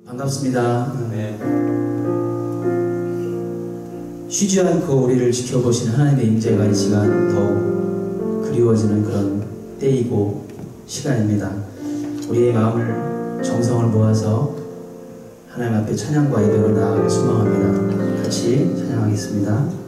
반갑습니다. 네. 쉬지 않고 우리를 지켜보시는 하나님의 임재가 이 시간 더욱 그리워지는 그런 때이고 시간입니다. 우리의 마음을 정성을 모아서 하나님 앞에 찬양과 예배로 나아가길 소망합니다. 같이 찬양하겠습니다.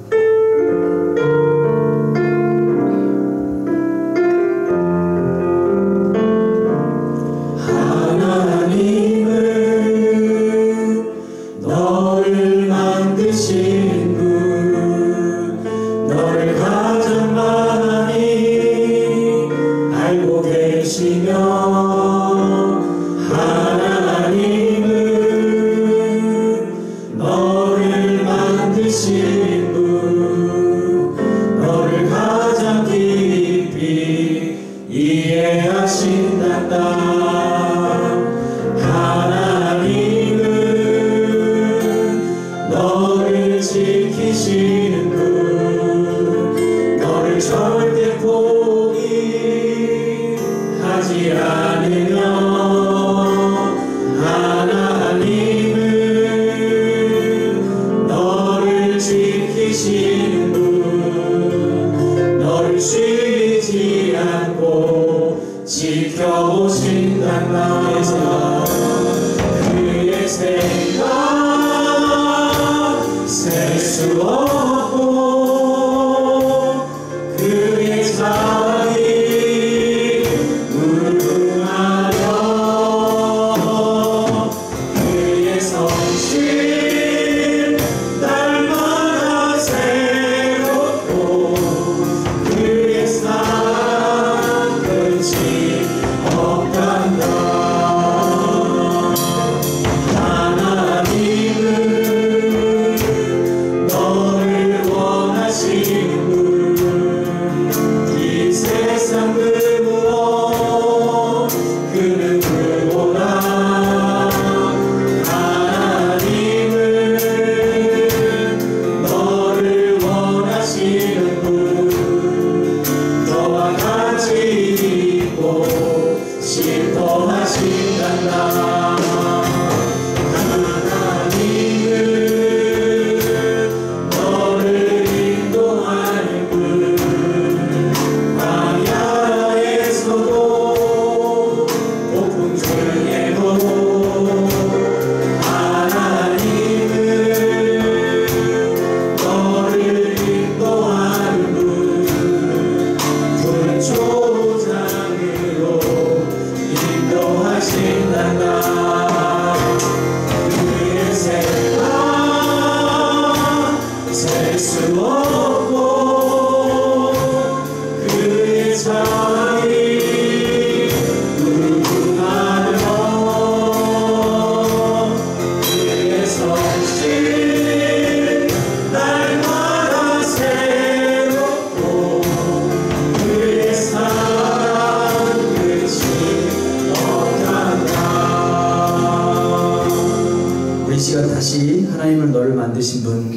다시 하나님을 너를 만드신 분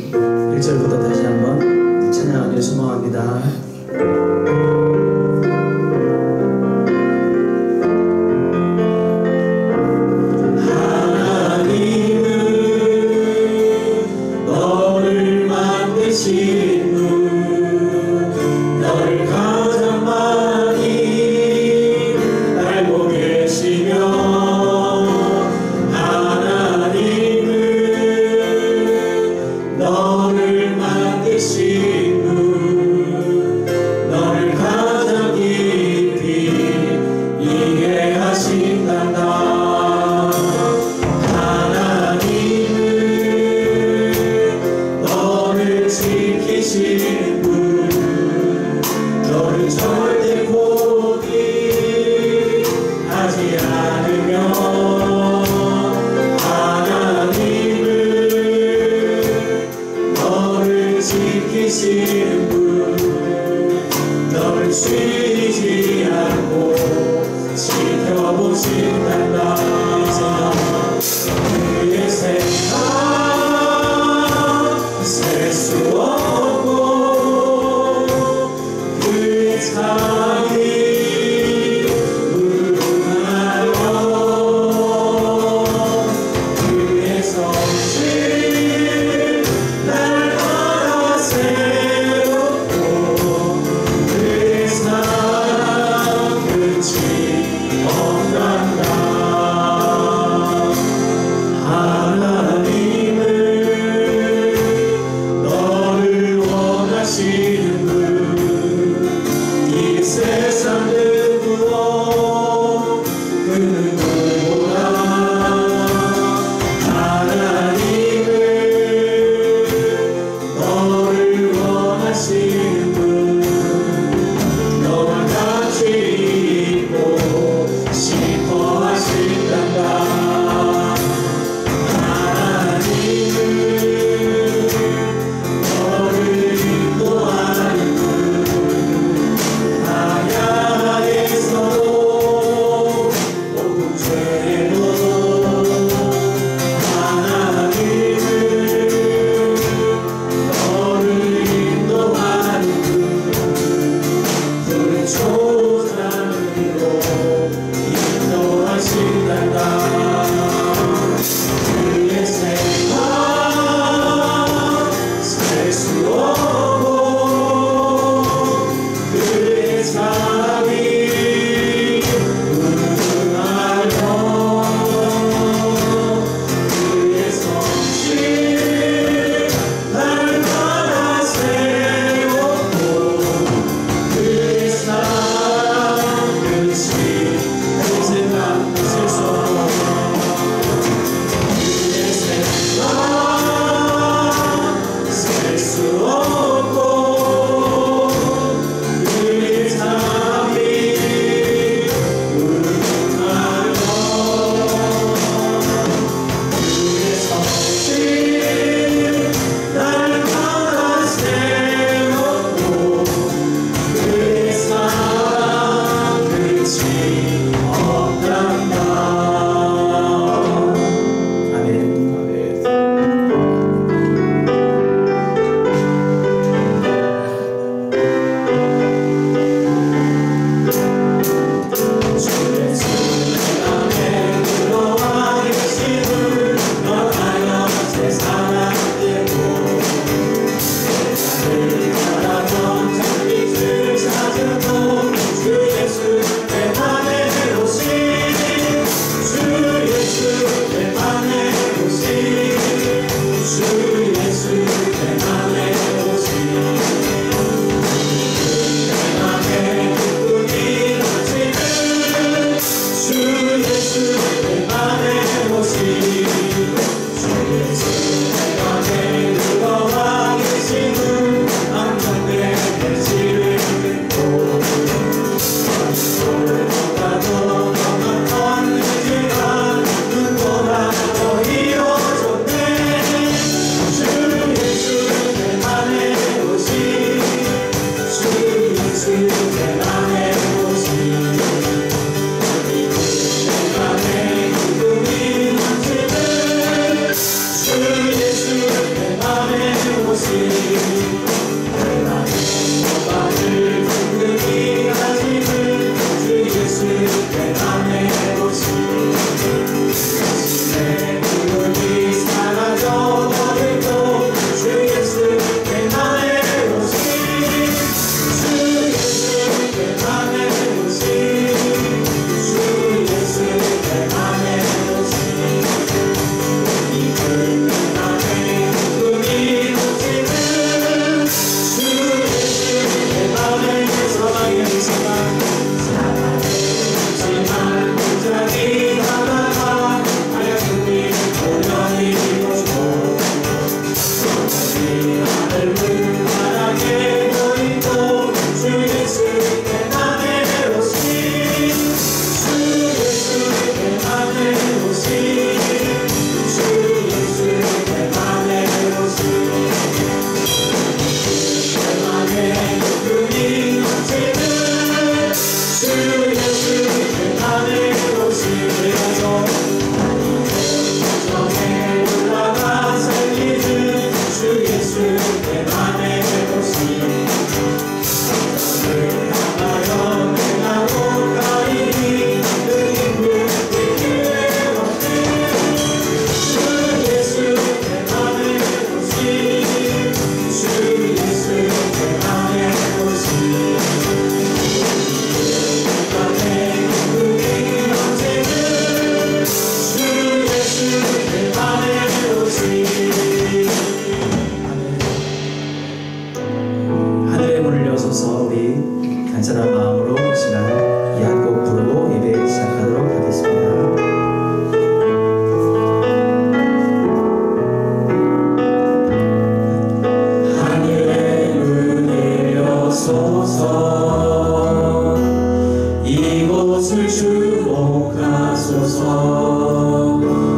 1절부터 다시 한번 찬양하길 소망합니다. 너를 만드신 분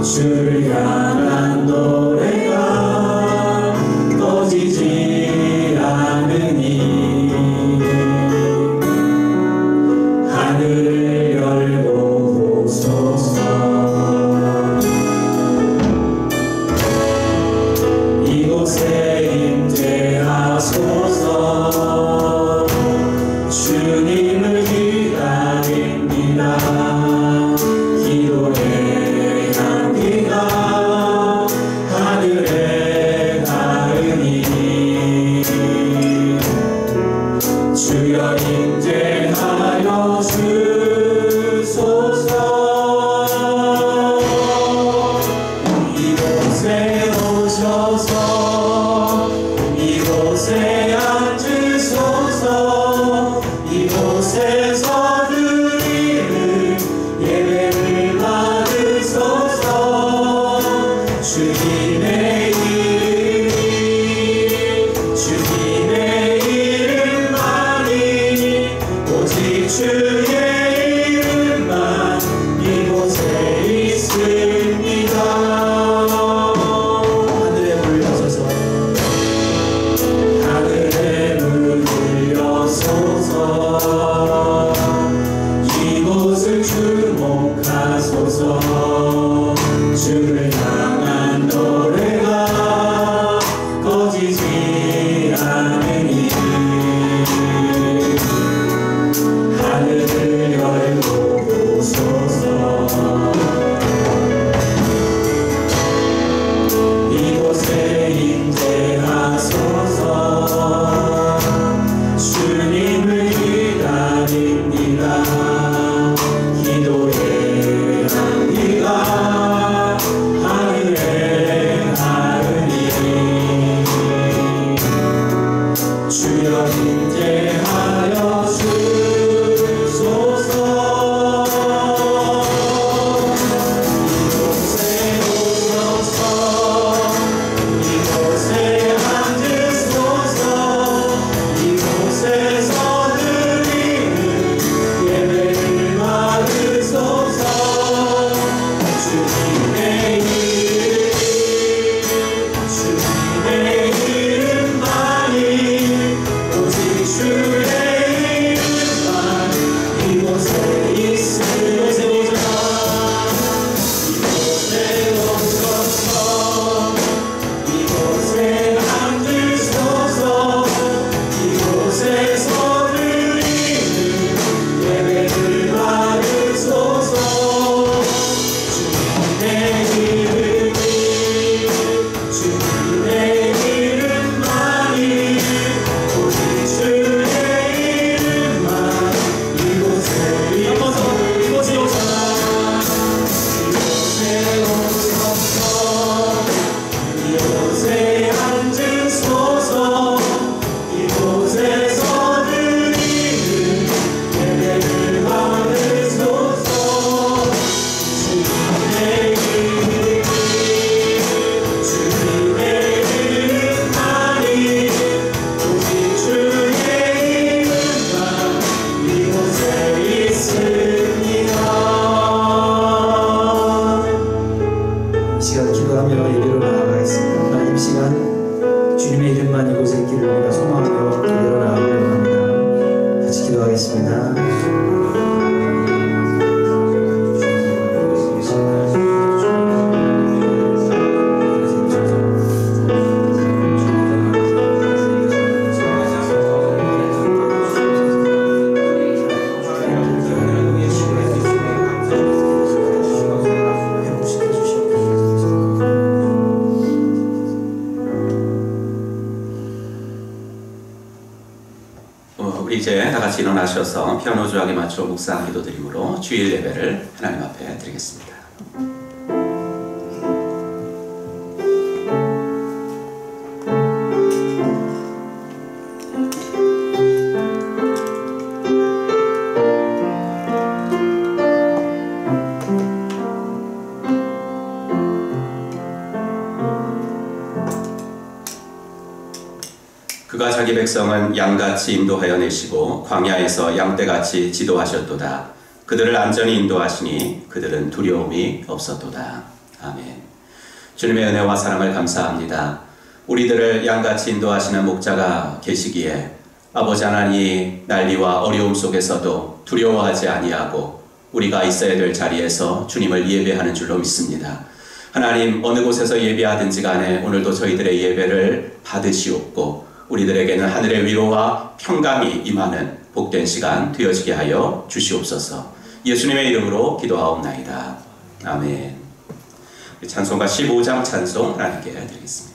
주를 향한 노래가 꺼지지 않으니 하늘을 열고 오소서. 이곳에 임재하소서. 주님을 기다립니다. 기도의 향기가 하늘에 닿으니 주여 임재하여 주소서. 이곳에 오셔서 이곳에 앉으소서. 이곳에서 드리는 예배를 받으소서. 주님의 이름만이 오직 주의 이름만 이곳에 있습니다. 하늘에 물려서서 하늘에 물려서서 이곳을 주목하소서. 주를 향한 노래가 꺼지지 않으니 하늘을 열고 오소서. 이곳에 임재하소서. 주님을 기다립니다. 기도의 향기가 하늘에 닿으니 주여 임재하여 주소서. 이곳에 오셔서 이곳에 앉으소서. 이곳에서 드리는 예배를 받으소서. 주님의 이름만이 오직 주의 이름만 이곳에 있으리라. 이곳에 오셔서 이곳에 앉으소서. 이곳에서 드리는 예배를 받으소서. 주님의 이름만이 오직 주의 이름만 이곳에 있으리라. 이곳에 오셔서 이곳에 앉으소서. 이곳에서 드리는 예배를 받으소서. 주님의 이름만이 오직 주의 이름만 이곳에 있습니다. 이 시간 기도하며 예배로 나아가겠습니다. 하나님, 이 시간 주님의 이름만 이곳에 있기를 우리가 소망하며 예배로 나아가려고 합니다. 같이 기도하겠습니다. 우리 이제 다 같이 일어나셔서 피아노 조각에 맞춰 묵상 기도드림으로 주일 예배를 하나님 앞에 드리겠습니다. 그가 자기 백성은 양같이 인도하여 내시고 광야에서 양떼같이 지도하셨도다. 그들을 안전히 인도하시니 그들은 두려움이 없었도다. 아멘. 주님의 은혜와 사랑을 감사합니다. 우리들을 양같이 인도하시는 목자가 계시기에 아버지 하나님 난리와 어려움 속에서도 두려워하지 아니하고 우리가 있어야 될 자리에서 주님을 예배하는 줄로 믿습니다. 하나님 어느 곳에서 예배하든지 간에 오늘도 저희들의 예배를 받으시옵고 우리들에게는 하늘의 위로와 평강이 임하는 복된 시간 되어지게 하여 주시옵소서. 예수님의 이름으로 기도하옵나이다. 아멘. 찬송가 15장 찬송 하나님께 드리겠습니다.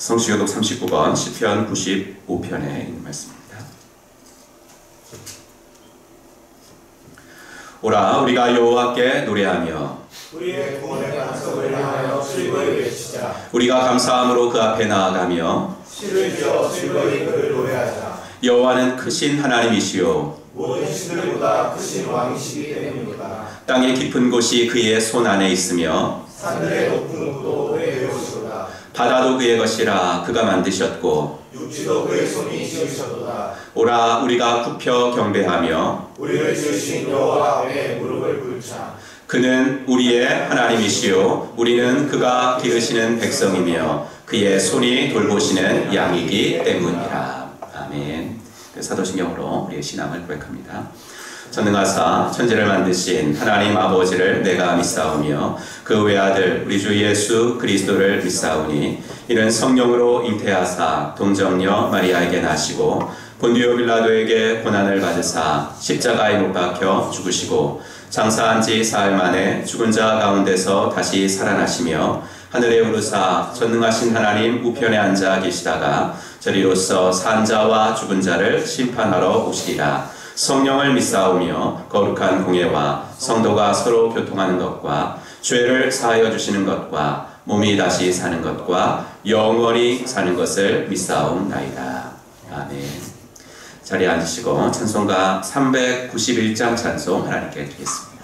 성시교독 39번 시편 95편에 있는 말씀입니다. 오라 우리가 여호와께 노래하며 우리의 구원의 반석을 향하여 즐거이 외치자. 우리가 감사함으로 그 앞에 나아가며 시를 지어 즐거이 그를 노래하자. 여호와는 크신 하나님이시요 모든 신들보다 크신 왕이시기 때문이다. 땅의 깊은 곳이 그의 손 안에 있으며 산들의 높은 곳도 그의 것이로다. 바다도 그의 것이라 그가 만드셨고 육지도 그의 손이 지으셨도다. 오라 우리가 굽혀 경배하며 우리를 지으신 여호와 앞에 무릎을 꿇자. 그는 우리의 하나님이시요 우리는 그가 기르시는 백성이며 그의 손이 돌보시는 양이기 때문이라. 아멘. 사도신경으로 우리의 신앙을 고백합니다. 전능하사 천지를 만드신 하나님 아버지를 내가 믿사오며 그 외아들 우리 주 예수 그리스도를 믿사오니 이는 성령으로 잉태하사 동정녀 마리아에게 나시고 본디오 빌라도에게 고난을 받으사 십자가에 못 박혀 죽으시고 장사한 지 사흘 만에 죽은 자 가운데서 다시 살아나시며 하늘에 오르사 전능하신 하나님 우편에 앉아 계시다가 저리로서 산자와 죽은 자를 심판하러 오시리라. 성령을 믿사오며 거룩한 공예와 성도가 서로 교통하는 것과 죄를 사하여 주시는 것과 몸이 다시 사는 것과 영원히 사는 것을 믿사옵나이다. 아멘. 자리에 앉으시고 찬송가 391장 찬송 하나님께 드리겠습니다.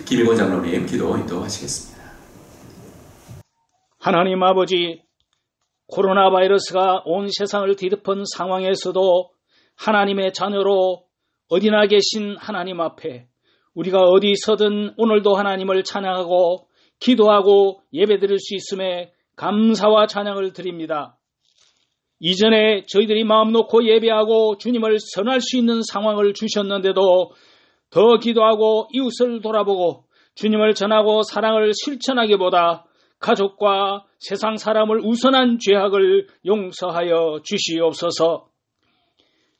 김일권 장로님 기도 인도하시겠습니다. 하나님 아버지, 코로나 바이러스가 온 세상을 뒤덮은 상황에서도 하나님의 자녀로 어디나 계신 하나님 앞에 우리가 어디서든 오늘도 하나님을 찬양하고 기도하고 예배드릴 수 있음에 감사와 찬양을 드립니다. 이전에 저희들이 마음 놓고 예배하고 주님을 선할 수 있는 상황을 주셨는데도 더 기도하고 이웃을 돌아보고 주님을 전하고 사랑을 실천하기보다 가족과 세상 사람을 우선한 죄악을 용서하여 주시옵소서.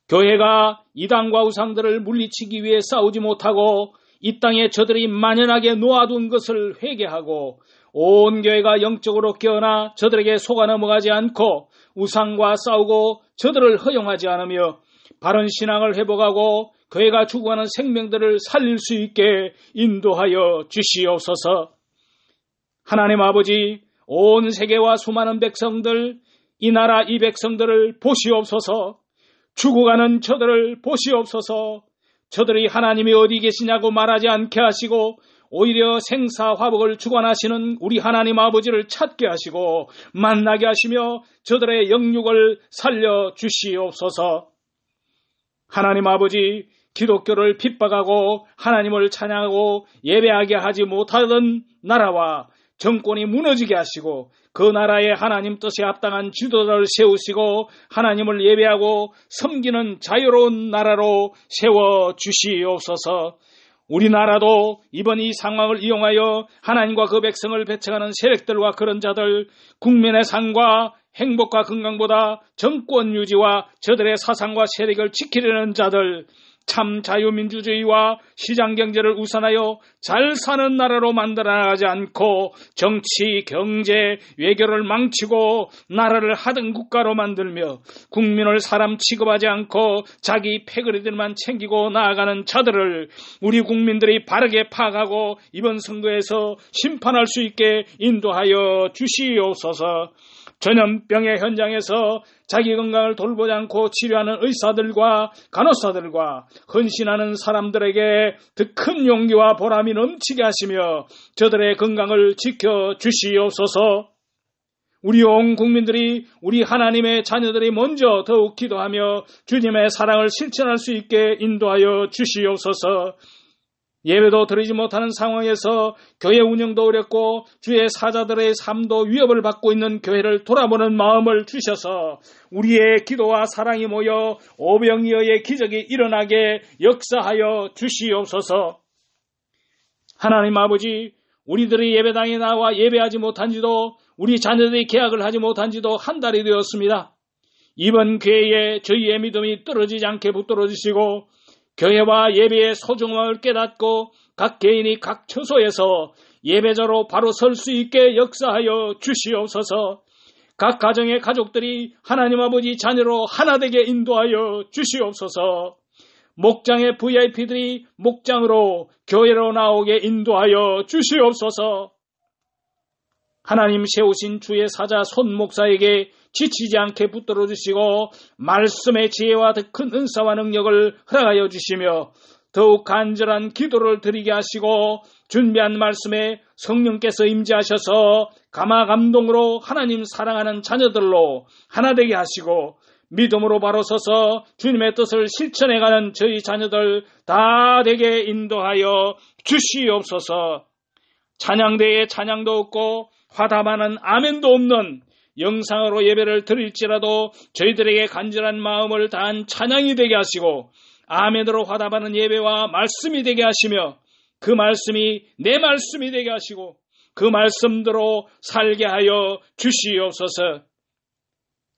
교회가 이단과 우상들을 물리치기 위해 싸우지 못하고 이 땅에 저들이 만연하게 놓아둔 것을 회개하고 온 교회가 영적으로 깨어나 저들에게 속아 넘어가지 않고 우상과 싸우고 저들을 허용하지 않으며 바른 신앙을 회복하고 교회가 죽어가는 생명들을 살릴 수 있게 인도하여 주시옵소서. 하나님 아버지, 온 세계와 수많은 백성들, 이 나라 이 백성들을 보시옵소서. 죽어가는 저들을 보시옵소서. 저들이 하나님이 어디 계시냐고 말하지 않게 하시고 오히려 생사화복을 주관하시는 우리 하나님 아버지를 찾게 하시고 만나게 하시며 저들의 영육을 살려 주시옵소서. 하나님 아버지, 기독교를 핍박하고 하나님을 찬양하고 예배하게 하지 못하던 나라와 정권이 무너지게 하시고 그 나라의 하나님 뜻에 합당한 지도자를 세우시고 하나님을 예배하고 섬기는 자유로운 나라로 세워주시옵소서. 우리나라도 이번 이 상황을 이용하여 하나님과 그 백성을 배척하는 세력들과 그런 자들, 국민의 삶과 행복과 건강보다 정권 유지와 저들의 사상과 세력을 지키려는 자들, 참 자유민주주의와 시장경제를 우선하여 잘 사는 나라로 만들어나가지 않고 정치, 경제, 외교를 망치고 나라를 하등 국가로 만들며 국민을 사람 취급하지 않고 자기 패거리들만 챙기고 나아가는 자들을 우리 국민들이 바르게 파악하고 이번 선거에서 심판할 수 있게 인도하여 주시옵소서. 전염병의 현장에서 자기 건강을 돌보지 않고 치료하는 의사들과 간호사들과 헌신하는 사람들에게 더 큰 용기와 보람이 넘치게 하시며 저들의 건강을 지켜주시옵소서. 우리 온 국민들이 우리 하나님의 자녀들이 먼저 더욱 기도하며 주님의 사랑을 실천할 수 있게 인도하여 주시옵소서. 예배도 드리지 못하는 상황에서 교회 운영도 어렵고 주의 사자들의 삶도 위협을 받고 있는 교회를 돌아보는 마음을 주셔서 우리의 기도와 사랑이 모여 오병이어의 기적이 일어나게 역사하여 주시옵소서. 하나님 아버지, 우리들이 예배당에 나와 예배하지 못한 지도 우리 자녀들이 계약을 하지 못한 지도 한 달이 되었습니다. 이번 기회에 저희의 믿음이 떨어지지 않게 붙들어 주시고 교회와 예배의 소중함을 깨닫고 각 개인이 각 처소에서 예배자로 바로 설 수 있게 역사하여 주시옵소서. 각 가정의 가족들이 하나님 아버지 자녀로 하나 되게 인도하여 주시옵소서. 목장의 VIP들이 목장으로 교회로 나오게 인도하여 주시옵소서. 하나님 세우신 주의 사자 손 목사에게 지치지 않게 붙들어 주시고 말씀의 지혜와 더 큰 은사와 능력을 허락하여 주시며 더욱 간절한 기도를 드리게 하시고 준비한 말씀에 성령께서 임재하셔서 감화 감동으로 하나님 사랑하는 자녀들로 하나 되게 하시고 믿음으로 바로 서서 주님의 뜻을 실천해가는 저희 자녀들 다 되게 인도하여 주시옵소서. 찬양대에 찬양도 없고 화답하는 아멘도 없는 영상으로 예배를 드릴지라도 저희들에게 간절한 마음을 다한 찬양이 되게 하시고 아멘으로 화답하는 예배와 말씀이 되게 하시며 그 말씀이 내 말씀이 되게 하시고 그 말씀대로 살게 하여 주시옵소서.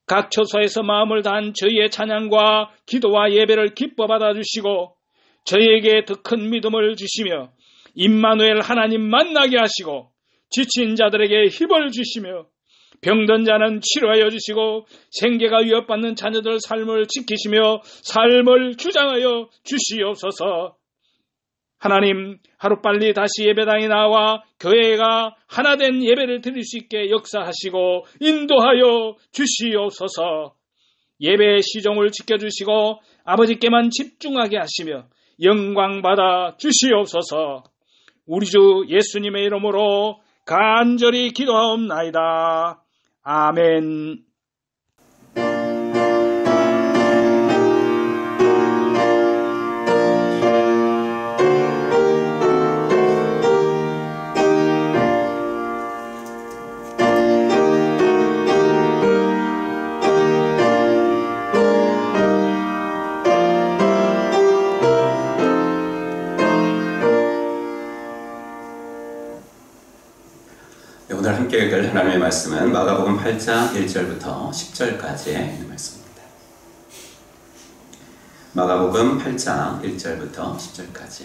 각 처소에서 마음을 다한 저희의 찬양과 기도와 예배를 기뻐 받아주시고 저희에게 더 큰 믿음을 주시며 임마누엘 하나님 만나게 하시고 지친 자들에게 힘을 주시며 병든 자는 치료하여 주시고 생계가 위협받는 자녀들 삶을 지키시며 삶을 주장하여 주시옵소서. 하나님, 하루빨리 다시 예배당에 나와 교회가 하나된 예배를 드릴 수 있게 역사하시고 인도하여 주시옵소서. 예배의 시종을 지켜주시고 아버지께만 집중하게 하시며 영광받아 주시옵소서. 우리 주 예수님의 이름으로 간절히 기도하옵나이다. 아멘. 오늘 함께 읽을 하나님의 말씀은 마가복음 8장 1절부터 10절까지의 있는 말씀입니다. 마가복음 8장 1절부터 10절까지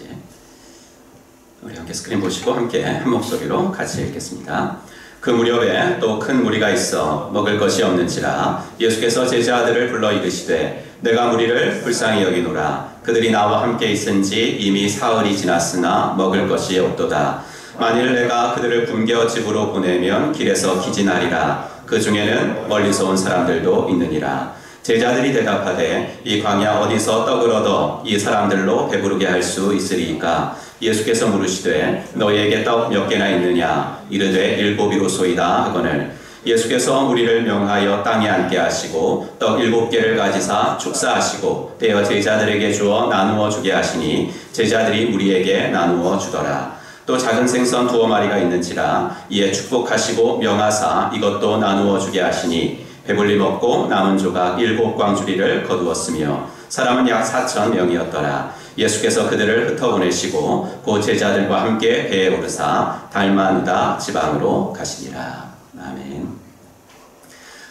우리 함께 스크린 보시고 함께 한 목소리로 같이 읽겠습니다. 그 무렵에 또 큰 무리가 있어 먹을 것이 없는지라 예수께서 제자들을 불러 이르시되 내가 무리를 불쌍히 여기노라. 그들이 나와 함께 있은지 이미 사흘이 지났으나 먹을 것이 없도다. 만일 내가 그들을 굶겨 집으로 보내면 길에서 기진하리라. 그 중에는 멀리서 온 사람들도 있느니라. 제자들이 대답하되 이 광야 어디서 떡을 얻어 이 사람들로 배부르게 할 수 있으리이까? 예수께서 물으시되 너희에게 떡 몇 개나 있느냐? 이르되 7이로소이다 하거늘 예수께서 무리를 명하여 땅에 앉게 하시고 떡 7개를 가지사 축사하시고 떼어 제자들에게 주어 나누어 주게 하시니 제자들이 무리에게 나누어 주더라. 또 작은 생선 2마리가 있는지라 이에 축복하시고 명하사 이것도 나누어 주게 하시니 배불리 먹고 남은 조각 7광주리를 거두었으며 사람은 약 4,000명이었더라. 예수께서 그들을 흩어보내시고 그 제자들과 함께 배에 오르사 달마누다 지방으로 가시니라. 아멘.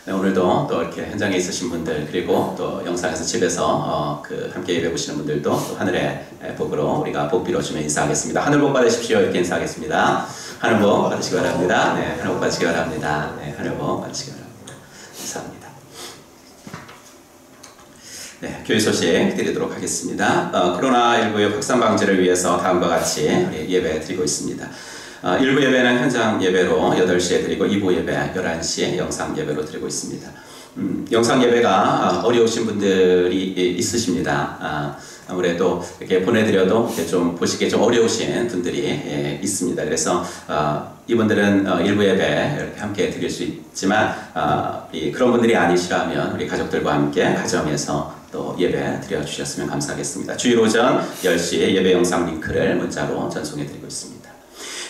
네, 오늘도 또 이렇게 현장에 있으신 분들 그리고 또 영상에서 집에서 함께 예배 보시는 분들도 또 하늘의 복으로 우리가 복 빌어주며 인사하겠습니다. 하늘 복 받으십시오. 이렇게 인사하겠습니다. 하늘 복 받으시기 바랍니다. 네, 하늘 복 받으시기 바랍니다. 네, 하늘 복 받으시기 바랍니다. 감사합니다. 네, 교회 소식 드리도록 하겠습니다. 코로나19의 확산 방지를 위해서 다음과 같이 우리 예배 드리고 있습니다. 1부 예배는 현장 예배로 8시에 드리고 2부 예배 11시에 영상 예배로 드리고 있습니다. 영상 예배가 어려우신 분들이 있으십니다. 아무래도 이렇게 보내드려도 이렇게 좀 보시기에 좀 어려우신 분들이 있습니다. 그래서 이분들은 1부 예배 이렇게 함께 드릴 수 있지만 그런 분들이 아니시라면 우리 가족들과 함께 가정에서 또 예배 드려주셨으면 감사하겠습니다. 주일 오전 10시에 예배 영상 링크를 문자로 전송해 드리고 있습니다.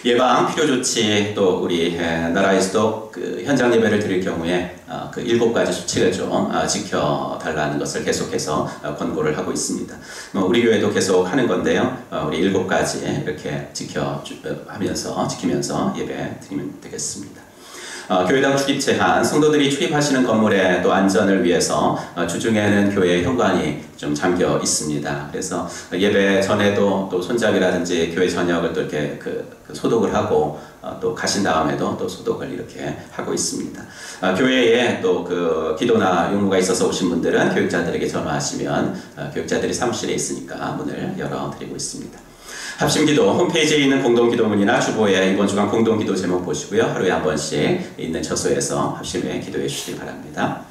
예방 필요조치 또 우리 나라에서도 그 현장 예배를 드릴 경우에 그 7가지 수칙을 좀 지켜달라는 것을 계속해서 권고를 하고 있습니다. 우리 교회도 계속 하는 건데요. 우리 7가지 이렇게 지키면서 예배 드리면 되겠습니다. 교회당 출입 제한, 성도들이 출입하시는 건물의 또 안전을 위해서 주중에는 교회 현관이 좀 잠겨 있습니다. 그래서 예배 전에도 또 손잡이라든지 교회 전역을 또 이렇게 소독을 하고 또 가신 다음에도 또 소독을 이렇게 하고 있습니다. 교회에 또 기도나 용무가 있어서 오신 분들은 교육자들에게 전화하시면 교육자들이 사무실에 있으니까 문을 열어드리고 있습니다. 합심기도 홈페이지에 있는 공동기도문이나 주보에 이번 주간 공동기도 제목 보시고요. 하루에 한 번씩 있는 처소에서 합심에 기도해 주시기 바랍니다.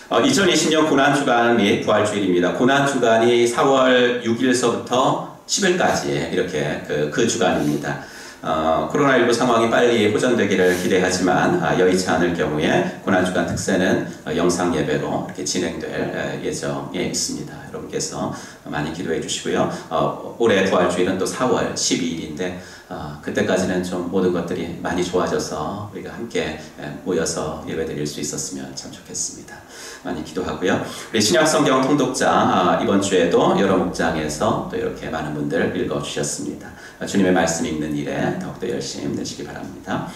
2020년 고난주간 및 부활주일입니다. 고난주간이 4월 6일서부터 10일까지 이렇게 그 주간입니다. 코로나19 상황이 빨리 호전되기를 기대하지만 여의치 않을 경우에 고난주간 특세는 영상 예배로 이렇게 진행될 예정에 있습니다. 여러분께서 많이 기도해 주시고요. 올해 부활주일은 또 4월 12일인데 그때까지는 좀 모든 것들이 많이 좋아져서 우리가 함께 모여서 예배드릴 수 있었으면 참 좋겠습니다. 많이 기도하고요. 우리 신약성경 통독자 이번 주에도 여러 목장에서 또 이렇게 많은 분들 읽어주셨습니다. 주님의 말씀 읽는 일에 더욱더 열심히 내시기 바랍니다.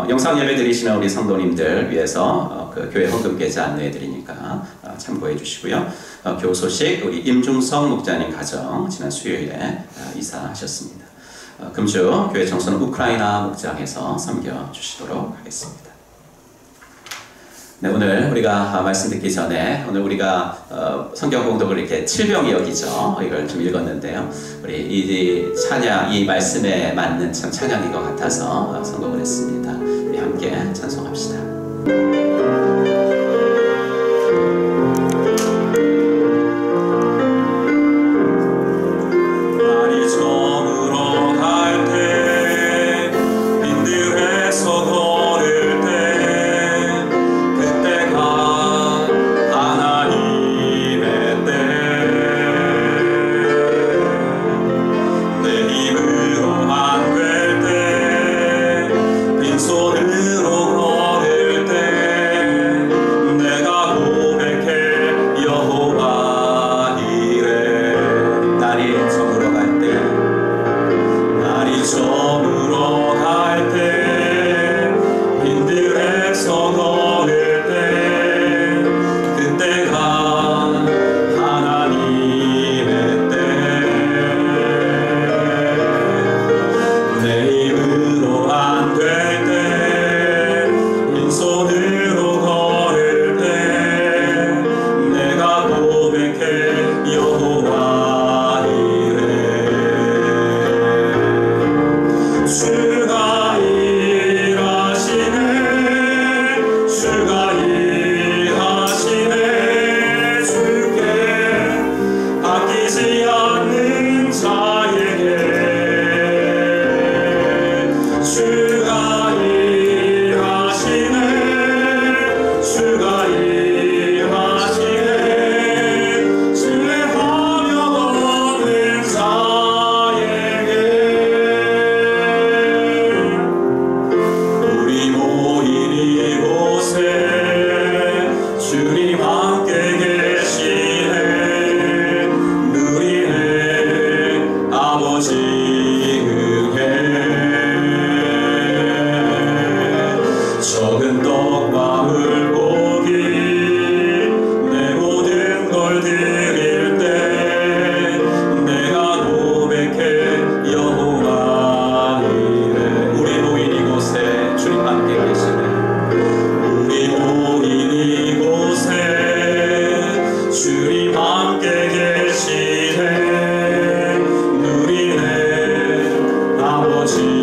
영상 예배 드리시는 우리 성도님들 위해서 그 교회 헌금 계좌 안내해 드리니까 참고해 주시고요. 교우 소식 우리 임중성 목자님 가정 지난 수요일에 이사하셨습니다. 금주 교회 청소는 우크라이나 목장에서 섬겨 주시도록 하겠습니다. 네, 오늘 우리가 말씀 듣기 전에 오늘 우리가 성경 공독을 이렇게 칠병이 여기죠. 이걸 좀 읽었는데요. 우리 이 찬양, 이 말씀에 맞는 참 찬양인 것 같아서 선곡을 했습니다. 우리 함께 찬송합시다. 날이 저물어 갈 때 주가 일하시네 주가 일하시네 신뢰하며 걷는 자에게 우리 모인 이곳에 주님 함께 계시네 누리네 아버지 적은 떡과 물고기 내 모든 걸 드릴 때 내가 고백해 여호와 이래 우리 모인 이곳에 주님 함께 계시네 우리 모인 이곳에 주님 함께 계시네 누리네 아버지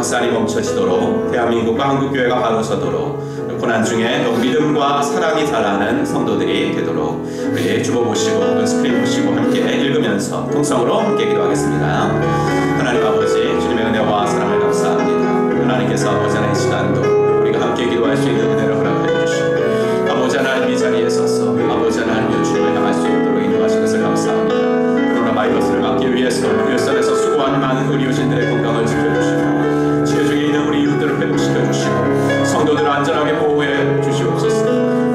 확산이 멈춰지도록 대한민국과 한국교회가 바로 서도록 고난 중에 또 믿음과 사랑이 자라는 성도들이 되도록 우리 주보 보시고 스크린 보시고 함께 읽으면서 통성으로 함께 기도하겠습니다. 하나님 아버지 주님의 은혜와 사랑을 감사합니다. 하나님께서 아버지 하나님 시간도 우리가 함께 기도할 수 있는 은혜를 허락해 주시고 아버지 하나님 이 자리에 서서 아버지 하나님 주님을 향할 수 있도록 인도하신 것을 감사합니다. 코로나 바이러스를 막기 위해서 일선에서 수고하는 많은 의료진들의 건강을 지켜주시고 체중에 있는 우리 이웃들을 회복시켜주시고 성도들을 안전하게 보호해 주시옵소서.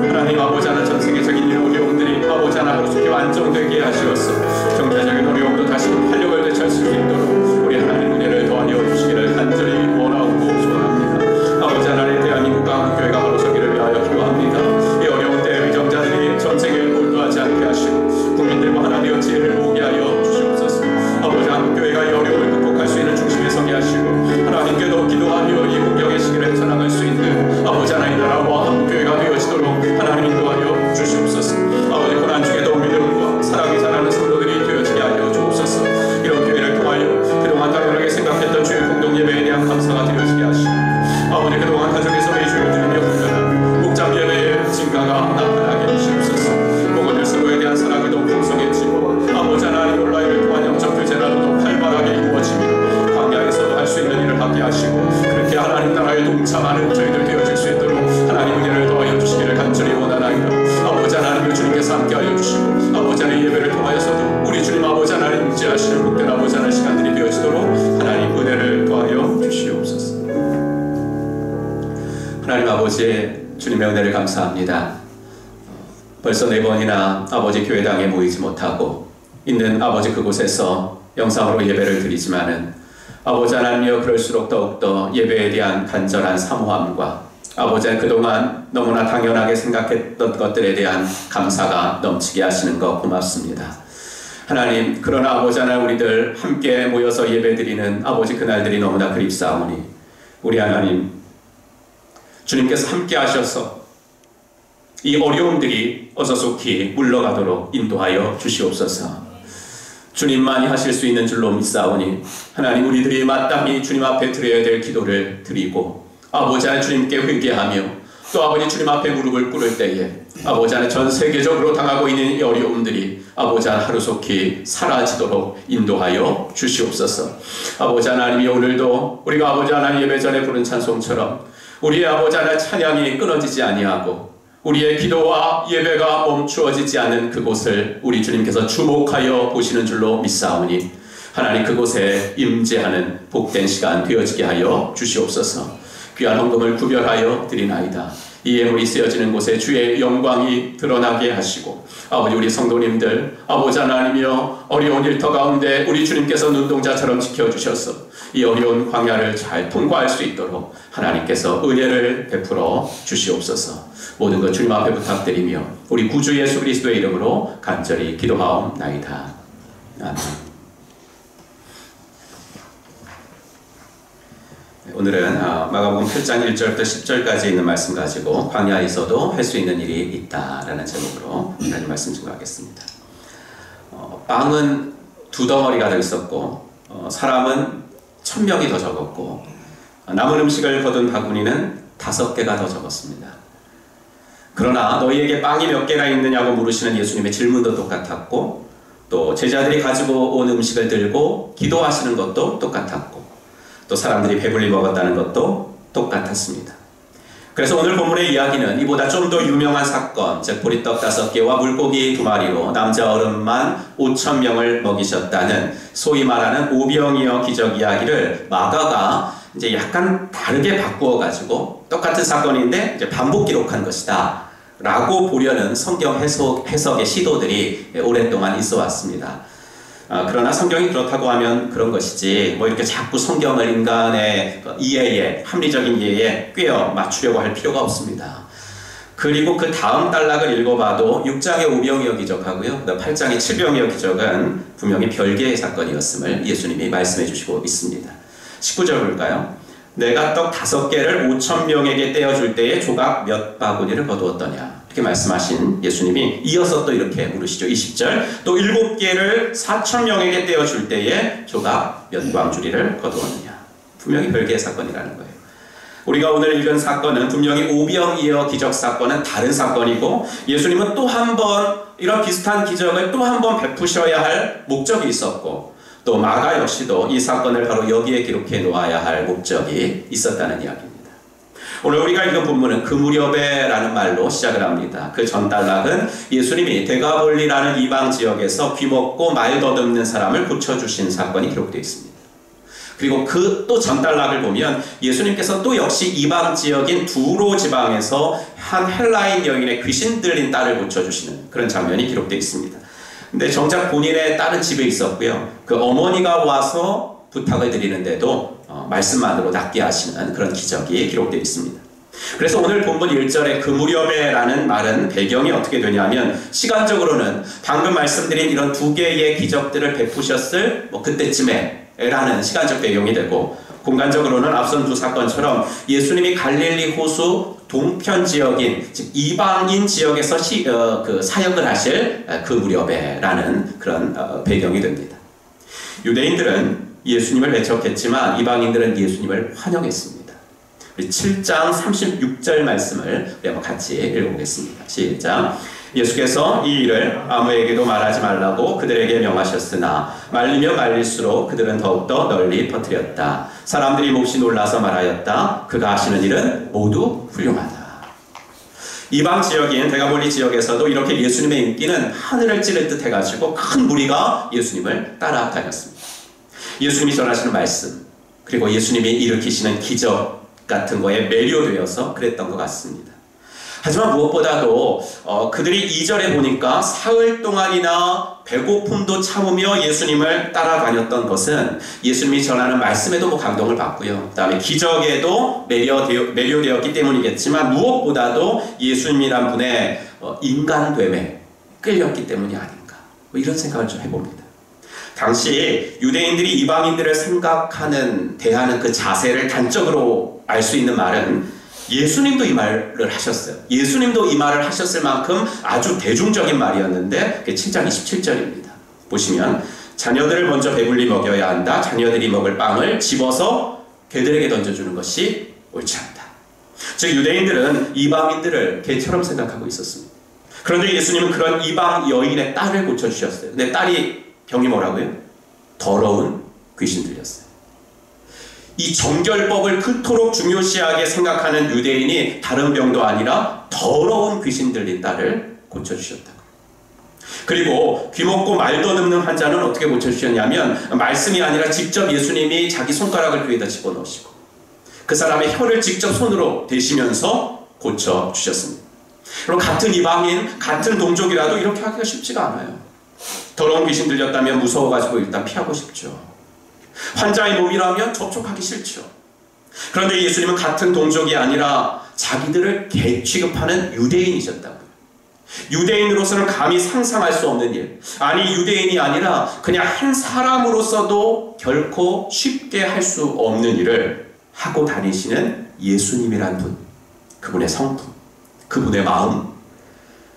하나님 아버지 하나 전 세계적인 이 어려움들이 아버지 하나 그렇게 안정되게 하시옵소서. 경제적인 어려움도 다시 활력을 되찾을 수 있도록 우리 하나님 은혜를 더하여 주시기를 간절히 원하고 소원합니다. 아버지 하나님 대한민국과 한국교회가 바로 서기를 위하여 기도합니다. 이 어려운 때에 위정자들이 전쟁에 몰두하지 않게 하시고 국민들과 하나 되어 지혜를 모으게 하여 주시옵소서. 아버지 한국교회가 이 어려움을 극복할 수 있는 중심에 서게 하시고 하나님께도 기도하며 이 공경의 시기를 헤쳐나갈 수 있는 아버지 하나님 나라와 한국교회가 되어지도록 하나님 인도하여 주시옵소서. 아버지 고난 중에도 믿음과 사랑이 자라는 성도들이 되어지게 하여 주옵소서. 이런 교회를 통하여 그동안 당연하게 생각했던 주의 공동예배에 대한 감사가 되어지게 하시고 아버지 그동안 가정에서 매주를 드리며 훈련한 목장 예배의 증가가 나타나게 하시옵소서. 목원들 서로에 대한 사랑이 더 풍성해지고 아버지 하나님 온라인을 통한 영적 교제라도 더 활발하게 이루어지며 광야에서도 할 수 있는 일을 하게 하시고 그렇게 하나님 나라에 동참하는 저희들 되어질 수 있도록 하나님 은혜를 더하여 주시기를 간절히 원하나이다. 아버지 하나님을 주님께서 함께하여 주시고 아버지 하나님 예배를 통하여서도 우리 주님 아버지 하나님 임재하시는 복된 아버지 하나님 시간들이 되어지도록 하나님 은혜를 더하여 주시옵소서. 하나님 아버지 주님의 은혜를 감사합니다. 벌써 4번이나 아버지 교회당에 모이지 못하고 있는 아버지 그곳에서 영상으로 예배를 드리지만은 아버지 하나님이여 그럴수록 더욱더 예배에 대한 간절한 사모함과 아버지 그동안 너무나 당연하게 생각했던 것들에 대한 감사가 넘치게 하시는 것 고맙습니다. 하나님 그러나 아버지 하나님 우리들 함께 모여서 예배드리는 아버지 그날들이 너무나 그립사오니 우리 하나님 주님께서 함께 하셔서 이 어려움들이 어서속히 물러가도록 인도하여 주시옵소서. 주님만이 하실 수 있는 줄로 믿사오니 하나님 우리들이 마땅히 주님 앞에 드려야 될 기도를 드리고 아버지 하나님 주님께 회개하며 또 아버지 주님 앞에 무릎을 꿇을 때에 아버지 하나님 전 세계적으로 당하고 있는 이 어려움들이 아버지 하나님 하루속히 사라지도록 인도하여 주시옵소서. 아버지 하나님이 오늘도 우리가 아버지 하나님 예배 전에 부른 찬송처럼 우리의 아버지 하나님 찬양이 끊어지지 아니하고 우리의 기도와 예배가 멈추어지지 않는 그곳을 우리 주님께서 주목하여 보시는 줄로 믿사오니 하나님 그곳에 임재하는 복된 시간 되어지게 하여 주시옵소서. 귀한 헌금을 구별하여 드리나이다. 이 예물이 쓰여지는 곳에 주의 영광이 드러나게 하시고 아버지 우리 성도님들 아버지 하나님이여 어려운 일터 가운데 우리 주님께서 눈동자처럼 지켜주셔서 이 어려운 광야를 잘 통과할 수 있도록 하나님께서 은혜를 베풀어 주시옵소서. 모든 것 주님 앞에 부탁드리며 우리 구주 예수 그리스도의 이름으로 간절히 기도하옵나이다. 아멘. 오늘은 마가복음 8장 1절부터 10절까지 있는 말씀 가지고 광야에서도 할 수 있는 일이 있다라는 제목으로 하나님 말씀 증거하겠습니다. 빵은 2덩어리가 더 있었고 사람은 1000명이 더 적었고 남은 음식을 거둔 바구니는 5개가 더 적었습니다. 그러나 너희에게 빵이 몇 개나 있느냐고 물으시는 예수님의 질문도 똑같았고 또 제자들이 가지고 온 음식을 들고 기도하시는 것도 똑같았고 또 사람들이 배불리 먹었다는 것도 똑같았습니다. 그래서 오늘 본문의 이야기는 이보다 좀 더 유명한 사건, 즉 보리떡 5개와 물고기 2마리로 남자 어른만 5000명을 먹이셨다는 소위 말하는 오병이어 기적 이야기를 마가가 이제 약간 다르게 바꾸어 가지고 똑같은 사건인데 이제 반복 기록한 것이다 라고 보려는 성경 해석의 시도들이 오랫동안 있어 왔습니다. 그러나 성경이 그렇다고 하면 그런 것이지 뭐 이렇게 자꾸 성경을 인간의 이해에 합리적인 이해에 꿰어 맞추려고 할 필요가 없습니다. 그리고 그 다음 단락을 읽어봐도 6장의 오병이어 기적하고요 8장의 7병이어 기적은 분명히 별개의 사건이었음을 예수님이 말씀해 주시고 있습니다. 19절 볼까요? 내가 떡 5개를 5000명에게 떼어줄 때에 조각 몇 바구니를 거두었더냐 이렇게 말씀하신 예수님이 이어서 또 이렇게 물으시죠. 20절 또 7개를 4000명에게 떼어줄 때에 조각 몇 광주리를 거두었느냐. 분명히 별개의 사건이라는 거예요. 우리가 오늘 읽은 사건은 분명히 오병이어 기적 사건은 다른 사건이고 예수님은 또 한 번 이런 비슷한 기적을 또 한 번 베푸셔야 할 목적이 있었고 또 마가 역시도 이 사건을 바로 여기에 기록해 놓아야 할 목적이 있었다는 이야기입니다. 오늘 우리가 읽은 본문은 그 무렵에라는 말로 시작을 합니다. 그 전 단락은 예수님이 데가볼리라는 이방 지역에서 귀먹고 말 더듬는 사람을 고쳐주신 사건이 기록되어 있습니다. 그리고 그 또 전 단락을 보면 예수님께서 또 역시 이방 지역인 두로 지방에서 한 헬라인 여인의 귀신 들린 딸을 고쳐주시는 그런 장면이 기록되어 있습니다. 근데 정작 본인의 딸은 집에 있었고요. 그 어머니가 와서 부탁을 드리는데도 말씀만으로 낫게 하시는 그런 기적이 기록되어 있습니다. 그래서 오늘 본문 1절에 그 무렵에라는 말은 배경이 어떻게 되냐면 시간적으로는 방금 말씀드린 이런 2개의 기적들을 베푸셨을 그때쯤에 라는 시간적 배경이 되고 공간적으로는 앞선 두 사건처럼 예수님이 갈릴리 호수 동편 지역인 즉 이방인 지역에서 사역을 하실 그 무렵에라는 그런 배경이 됩니다. 유대인들은 예수님을 배척했지만 이방인들은 예수님을 환영했습니다. 우리 7장 36절 말씀을 우리 한번 같이 읽어보겠습니다. 시작. 예수께서 이 일을 아무에게도 말하지 말라고 그들에게 명하셨으나 말리면 말릴수록 그들은 더욱더 널리 퍼뜨렸다. 사람들이 몹시 놀라서 말하였다. 그가 하시는 일은 모두 훌륭하다. 이방 지역인 데가볼리 지역에서도 이렇게 예수님의 인기는 하늘을 찌를 듯 해가지고 큰 무리가 예수님을 따라다녔습니다. 예수님이 전하시는 말씀 그리고 예수님이 일으키시는 기적 같은 거에 매료되어서 그랬던 것 같습니다. 하지만 무엇보다도 그들이 2절에 보니까 사흘 동안이나 배고픔도 참으며 예수님을 따라다녔던 것은 예수님이 전하는 말씀에도 감동을 받고요. 그 다음에 기적에도 매료되었기 때문이겠지만 무엇보다도 예수님이란 분의 인간됨에 끌렸기 때문이 아닌가 이런 생각을 좀 해봅니다. 당시 유대인들이 이방인들을 대하는 그 자세를 단적으로 알 수 있는 말은 예수님도 이 말을 하셨어요. 예수님도 이 말을 하셨을 만큼 아주 대중적인 말이었는데 그게 7장 27절입니다. 보시면 자녀들을 먼저 배불리 먹여야 한다. 자녀들이 먹을 빵을 집어서 개들에게 던져주는 것이 옳지 않다. 즉 유대인들은 이방인들을 개처럼 생각하고 있었습니다. 그런데 예수님은 그런 이방 여인의 딸을 고쳐주셨어요. 근데 딸이 병이 뭐라고요? 더러운 귀신 들렸어요. 이 정결법을 그토록 중요시하게 생각하는 유대인이 다른 병도 아니라 더러운 귀신 들린 딸을 고쳐주셨다고. 그리고 귀먹고 말도 듣는 환자는 어떻게 고쳐주셨냐면 말씀이 아니라 직접 예수님이 자기 손가락을 귀에다 집어넣으시고 그 사람의 혀를 직접 손으로 대시면서 고쳐주셨습니다. 그럼 같은 이방인, 같은 동족이라도 이렇게 하기가 쉽지가 않아요. 더러운 귀신 들렸다면 무서워가지고 일단 피하고 싶죠. 환자의 몸이라면 접촉하기 싫죠. 그런데 예수님은 같은 동족이 아니라 자기들을 개 취급하는 유대인이셨다고요. 유대인으로서는 감히 상상할 수 없는 일, 아니 유대인이 아니라 그냥 한 사람으로서도 결코 쉽게 할 수 없는 일을 하고 다니시는 예수님이란 분, 그분의 성품, 그분의 마음,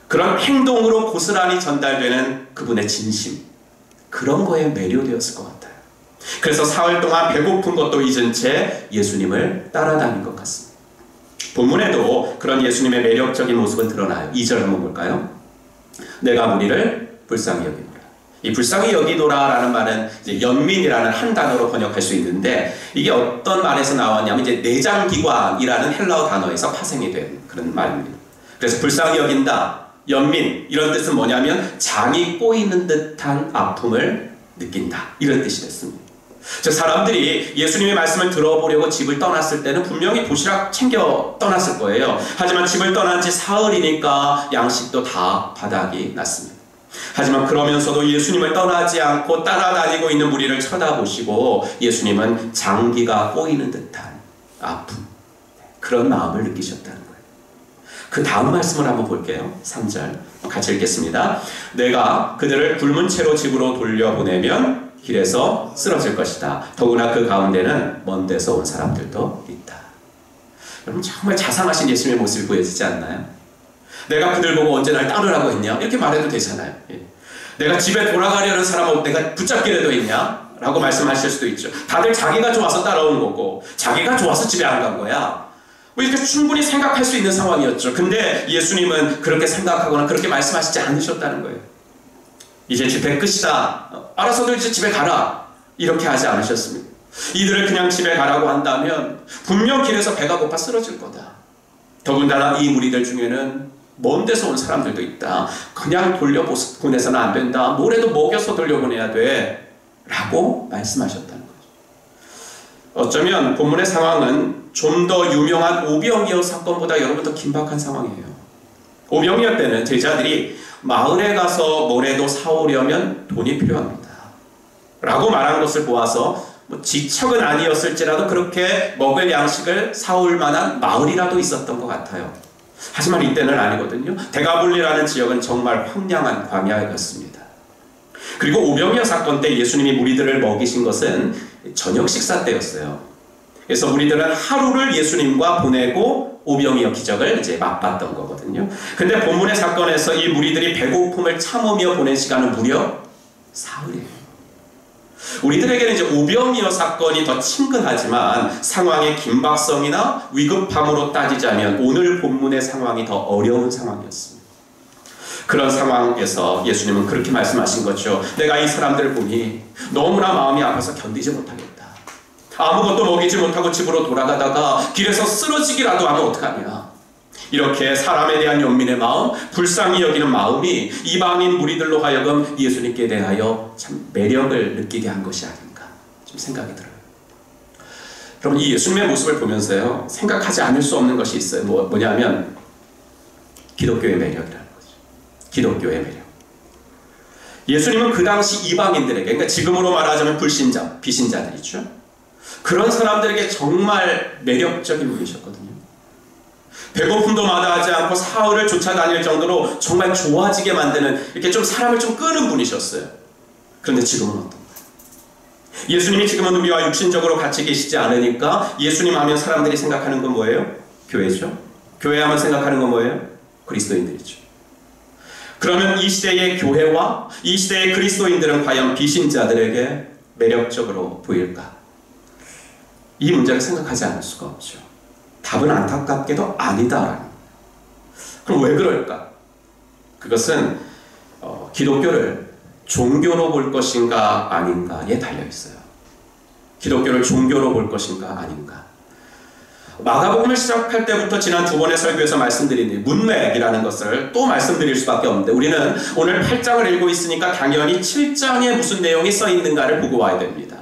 그런 행동으로 고스란히 전달되는 그분의 진심, 그런 거에 매료되었을 것 같아요. 그래서 사흘 동안 배고픈 것도 잊은 채 예수님을 따라다닌 것 같습니다. 본문에도 그런 예수님의 매력적인 모습은 드러나요. 2절 한번 볼까요? 내가 무리를 불쌍히 여기노라. 이 불쌍히 여기노라라는 말은 이제 연민이라는 한 단어로 번역할 수 있는데 이게 어떤 말에서 나왔냐면 이제 내장기관이라는 헬라어 단어에서 파생이 된 그런 말입니다. 그래서 불쌍히 여긴다, 연민 이런 뜻은 뭐냐면 장이 꼬이는 듯한 아픔을 느낀다 이런 뜻이 됐습니다. 즉 사람들이 예수님의 말씀을 들어보려고 집을 떠났을 때는 분명히 도시락 챙겨 떠났을 거예요. 하지만 집을 떠난 지 사흘이니까 양식도 다 바닥이 났습니다. 하지만 그러면서도 예수님을 떠나지 않고 따라다니고 있는 무리를 쳐다보시고 예수님은 장기가 꼬이는 듯한 아픔, 그런 마음을 느끼셨다는 거예요. 그 다음 말씀을 한번 볼게요. 3절 같이 읽겠습니다. 내가 그들을 굶은 채로 집으로 돌려보내면 길에서 쓰러질 것이다. 더구나 그 가운데는 먼 데서 온 사람들도 있다. 여러분 정말 자상하신 예수님의 모습이 보여지지 않나요? 내가 그들 보고 언제 날 따르라고 했냐? 이렇게 말해도 되잖아요. 내가 집에 돌아가려는 사람을 내가 붙잡기라도 했냐? 라고 말씀하실 수도 있죠. 다들 자기가 좋아서 따라온 거고 자기가 좋아서 집에 안 간 거야. 뭐 이렇게 충분히 생각할 수 있는 상황이었죠. 근데 예수님은 그렇게 생각하거나 그렇게 말씀하시지 않으셨다는 거예요. 이제 집회 끝이다. 알아서들 이제 집에 가라. 이렇게 하지 않으셨습니다. 이들을 그냥 집에 가라고 한다면 분명 길에서 배가 고파 쓰러질 거다. 더군다나 이 무리들 중에는 먼 데서 온 사람들도 있다. 그냥 돌려보내서는 안 된다. 뭐래도 먹여서 돌려보내야 돼. 라고 말씀하셨다는 거죠. 어쩌면 본문의 상황은 좀 더 유명한 오병이어 사건보다 여러분 더 긴박한 상황이에요. 오병이어 때는 제자들이 마을에 가서 뭐래도 사오려면 돈이 필요합니다. 라고 말한 것을 보아서 뭐 지척은 아니었을지라도 그렇게 먹을 양식을 사올 만한 마을이라도 있었던 것 같아요. 하지만 이때는 아니거든요. 데가볼리라는 지역은 정말 황량한 광야였습니다. 그리고 오병이어 사건 때 예수님이 무리들을 먹이신 것은 저녁 식사 때였어요. 그래서 무리들은 하루를 예수님과 보내고 오병이어 기적을 이제 맛봤던 거거든요. 근데 본문의 사건에서 이 무리들이 배고픔을 참으며 보낸 시간은 무려 사흘이에요. 우리들에게는 이제 오병이어 사건이 더 친근하지만 상황의 긴박성이나 위급함으로 따지자면 오늘 본문의 상황이 더 어려운 상황이었습니다. 그런 상황에서 예수님은 그렇게 말씀하신 거죠. 내가 이 사람들을 보니 너무나 마음이 아파서 견디지 못하겠다. 아무것도 먹이지 못하고 집으로 돌아가다가 길에서 쓰러지기라도 하면 어떡하냐. 이렇게 사람에 대한 연민의 마음, 불쌍히 여기는 마음이 이방인 무리들로 하여금 예수님께 대하여 참 매력을 느끼게 한 것이 아닌가 좀 생각이 들어요. 여러분 이 예수님의 모습을 보면서요 생각하지 않을 수 없는 것이 있어요. 뭐냐면 기독교의 매력이라는 거죠. 기독교의 매력. 예수님은 그 당시 이방인들에게, 그러니까 지금으로 말하자면 불신자, 비신자들이죠. 그런 사람들에게 정말 매력적인 분이셨거든요. 배고픔도 마다하지 않고 사흘을 쫓아다닐 정도로 정말 좋아지게 만드는 이렇게 좀 사람을 좀 끄는 분이셨어요. 그런데 지금은 어떤가요? 예수님이 지금은 우리와 육신적으로 같이 계시지 않으니까 예수님 하면 사람들이 생각하는 건 뭐예요? 교회죠. 교회 하면 생각하는 건 뭐예요? 그리스도인들이죠. 그러면 이 시대의 교회와 이 시대의 그리스도인들은 과연 비신자들에게 매력적으로 보일까? 이 문제를 생각하지 않을 수가 없죠. 답은 안타깝게도 아니다. 그럼 왜 그럴까? 그것은 기독교를 종교로 볼 것인가 아닌가에 달려있어요. 기독교를 종교로 볼 것인가 아닌가. 마가복음을 시작할 때부터 지난 두 번의 설교에서 말씀드린 문맥이라는 것을 또 말씀드릴 수밖에 없는데, 우리는 오늘 8장을 읽고 있으니까 당연히 7장에 무슨 내용이 써 있는가를 보고 와야 됩니다.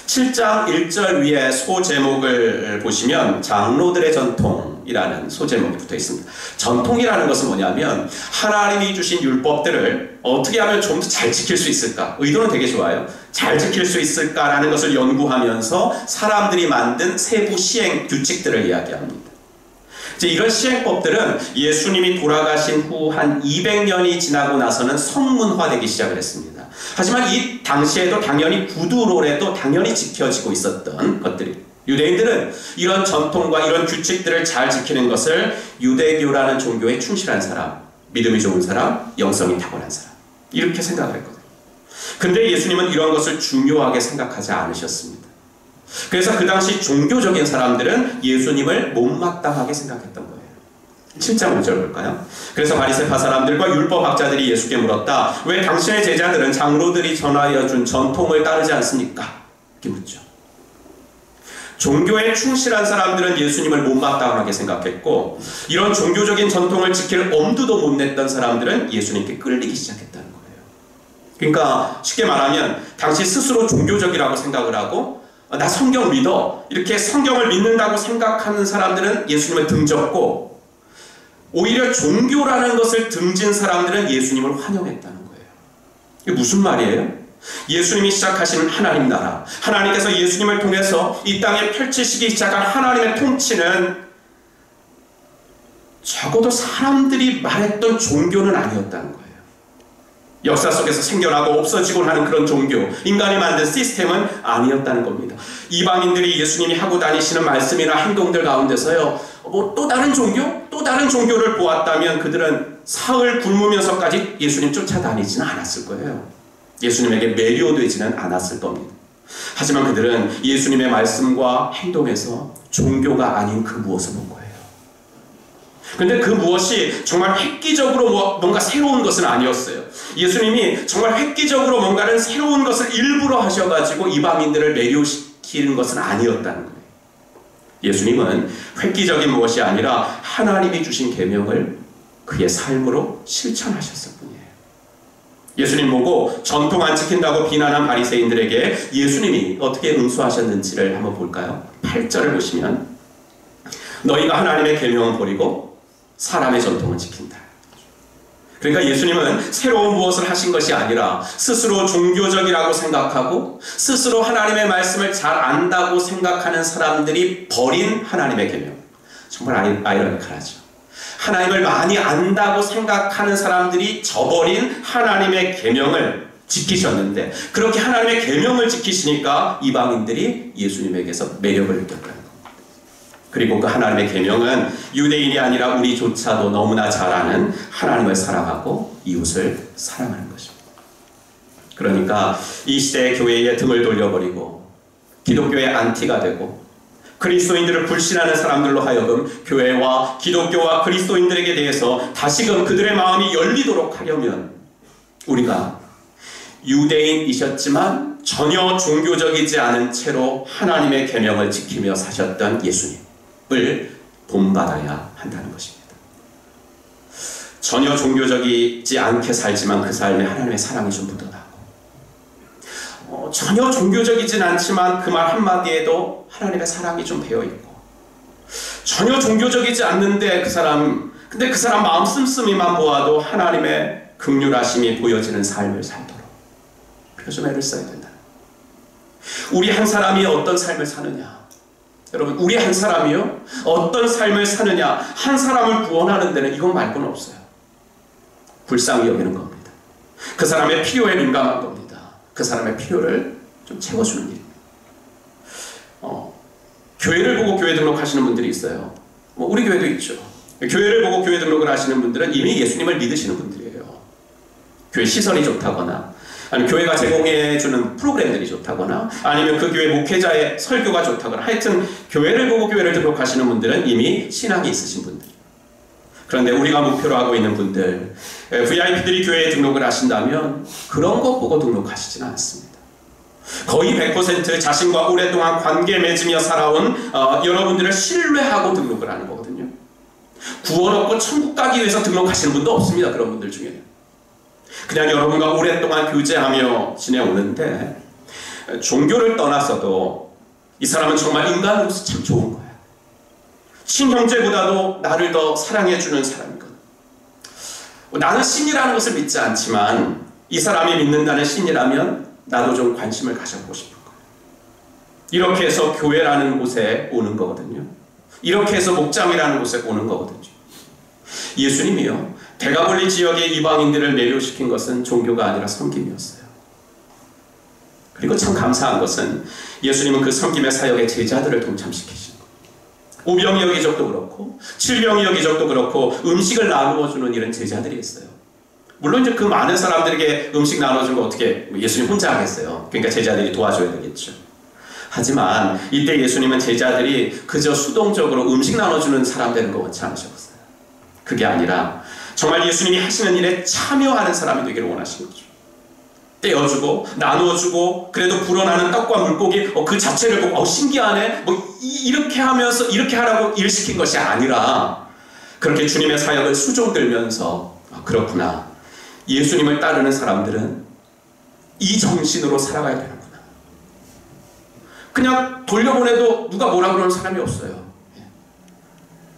7장 1절 위에 소제목을 보시면 장로들의 전통이라는 소제목이 붙어 있습니다. 전통이라는 것은 뭐냐면 하나님이 주신 율법들을 어떻게 하면 좀 더 잘 지킬 수 있을까? 의도는 되게 좋아요. 잘 지킬 수 있을까라는 것을 연구하면서 사람들이 만든 세부 시행 규칙들을 이야기합니다. 이제 이런 시행법들은 예수님이 돌아가신 후 한 200년이 지나고 나서는 성문화되기 시작을 했습니다. 하지만 이 당시에도 당연히 구두론에도 당연히 지켜지고 있었던 것들이, 유대인들은 이런 전통과 이런 규칙들을 잘 지키는 것을 유대교라는 종교에 충실한 사람, 믿음이 좋은 사람, 영성이 탁월한 사람, 이렇게 생각을 했거든요. 근데 예수님은 이런 것을 중요하게 생각하지 않으셨습니다. 그래서 그 당시 종교적인 사람들은 예수님을 못마땅하게 생각했던 거예요. 7장 5절 볼까요? 그래서 바리새파 사람들과 율법학자들이 예수께 물었다. 왜 당신의 제자들은 장로들이 전하여 준 전통을 따르지 않습니까? 이렇게 묻죠. 종교에 충실한 사람들은 예수님을 못마땅하게 생각했고, 이런 종교적인 전통을 지킬 엄두도 못 냈던 사람들은 예수님께 끌리기 시작했다는 거예요. 그러니까 쉽게 말하면 당시 스스로 종교적이라고 생각을 하고, 나 성경 믿어, 이렇게 성경을 믿는다고 생각하는 사람들은 예수님을 등졌고, 오히려 종교라는 것을 등진 사람들은 예수님을 환영했다는 거예요. 이게 무슨 말이에요? 예수님이 시작하신 하나님 나라, 하나님께서 예수님을 통해서 이 땅에 펼치시기 시작한 하나님의 통치는 적어도 사람들이 말했던 종교는 아니었다는 거예요. 역사 속에서 생겨나고 없어지곤 하는 그런 종교, 인간이 만든 시스템은 아니었다는 겁니다. 이방인들이 예수님이 하고 다니시는 말씀이나 행동들 가운데서요, 뭐 또 다른 종교? 또 다른 종교를 보았다면 그들은 사흘 굶으면서까지 예수님 쫓아다니지는 않았을 거예요. 예수님에게 매료되지는 않았을 겁니다. 하지만 그들은 예수님의 말씀과 행동에서 종교가 아닌 그 무엇을 본 거예요. 근데 그 무엇이 정말 획기적으로 뭔가 새로운 것은 아니었어요. 예수님이 정말 획기적으로 뭔가는 새로운 것을 일부러 하셔가지고 이방인들을 매료시키는 것은 아니었다는 거예요. 예수님은 획기적인 무엇이 아니라 하나님이 주신 계명을 그의 삶으로 실천하셨을 뿐이에요. 예수님 보고 전통 안 지킨다고 비난한 바리새인들에게 예수님이 어떻게 응수하셨는지를 한번 볼까요? 8절을 보시면 너희가 하나님의 계명은 버리고 사람의 전통은 지킨다. 그러니까 예수님은 새로운 무엇을 하신 것이 아니라 스스로 종교적이라고 생각하고 스스로 하나님의 말씀을 잘 안다고 생각하는 사람들이 버린 하나님의 계명. 정말 아이러니컬하죠. 하나님을 많이 안다고 생각하는 사람들이 저버린 하나님의 계명을 지키셨는데, 그렇게 하나님의 계명을 지키시니까 이방인들이 예수님에게서 매력을 느꼈다는 겁니다. 그리고 그 하나님의 계명은 유대인이 아니라 우리조차도 너무나 잘 아는 하나님을 사랑하고 이웃을 사랑하는 것입니다. 그러니까 이 시대의 교회에 등을 돌려버리고 기독교의 안티가 되고 그리스도인들을 불신하는 사람들로 하여금 교회와 기독교와 그리스도인들에게 대해서 다시금 그들의 마음이 열리도록 하려면 우리가 유대인이셨지만 전혀 종교적이지 않은 채로 하나님의 계명을 지키며 사셨던 예수님을 본받아야 한다는 것입니다. 전혀 종교적이지 않게 살지만 그 삶에 하나님의 사랑이 좀 묻어나고, 전혀 종교적이진 않지만 그 말 한마디에도 하나님의 사랑이 좀 배어있고, 전혀 종교적이지 않는데 근데 그 사람 마음 씀씀이만 보아도 하나님의 긍휼하심이 보여지는 삶을 살도록 우리가 좀 애를 써야 된다. 우리 한 사람이 어떤 삶을 사느냐, 여러분, 우리 한 사람이요 어떤 삶을 사느냐, 한 사람을 구원하는 데는 이것 말고는 없어요. 불쌍히 여기는 겁니다. 그 사람의 필요에 민감한 겁니다. 그 사람의 필요를 좀 채워주는 일입니다. 교회를 보고 교회 등록하시는 분들이 있어요. 우리 교회도 있죠. 교회를 보고 교회 등록을 하시는 분들은 이미 예수님을 믿으시는 분들이에요. 교회 시설이 좋다거나 아니면 교회가 제공해주는 프로그램들이 좋다거나 아니면 그 교회 목회자의 설교가 좋다거나 하여튼 교회를 보고 교회를 등록하시는 분들은 이미 신앙이 있으신 분들. 그런데 우리가 목표로 하고 있는 분들, VIP들이 교회에 등록을 하신다면 그런 거 보고 등록하시지는 않습니다. 거의 100% 자신과 오랫동안 관계 맺으며 살아온 여러분들을 신뢰하고 등록을 하는 거거든요. 구원 얻고 천국 가기 위해서 등록하시는 분도 없습니다. 그런 분들 중에는. 그냥 여러분과 오랫동안 교제하며 지내오는데 종교를 떠나서도 이 사람은 정말 인간으로서 참 좋은 거야. 친형제보다도 나를 더 사랑해주는 사람이거든. 나는 신이라는 것을 믿지 않지만 이 사람이 믿는다는 신이라면 나도 좀 관심을 가져보고 싶은 거예요. 이렇게 해서 교회라는 곳에 오는 거거든요. 이렇게 해서 목장이라는 곳에 오는 거거든요. 예수님이요, 대가볼리 지역의 이방인들을 매료시킨 것은 종교가 아니라 섬김이었어요. 그리고 참 감사한 것은 예수님은 그 섬김의 사역에 제자들을 동참시키신 거예요. 오병이어 기적도 그렇고 칠병이어 기적도 그렇고 음식을 나누어 주는 일은 제자들이 했어요. 물론 이제 그 많은 사람들에게 음식 나눠준 거 어떻게 예수님 혼자 하겠어요. 그러니까 제자들이 도와줘야 되겠죠. 하지만 이때 예수님은 제자들이 그저 수동적으로 음식 나눠주는 사람 되는 거 원치 않으셨어요. 그게 아니라 정말 예수님이 하시는 일에 참여하는 사람이 되기를 원하신 거죠. 떼어주고 나누어주고 그래도 불어나는 떡과 물고기 그 자체를 보고 신기하네 이렇게 하면서 이렇게 하라고 일 시킨 것이 아니라 그렇게 주님의 사역을 수종들면서 그렇구나, 예수님을 따르는 사람들은 이 정신으로 살아가야 되는구나. 그냥 돌려보내도 누가 뭐라 그러는 사람이 없어요.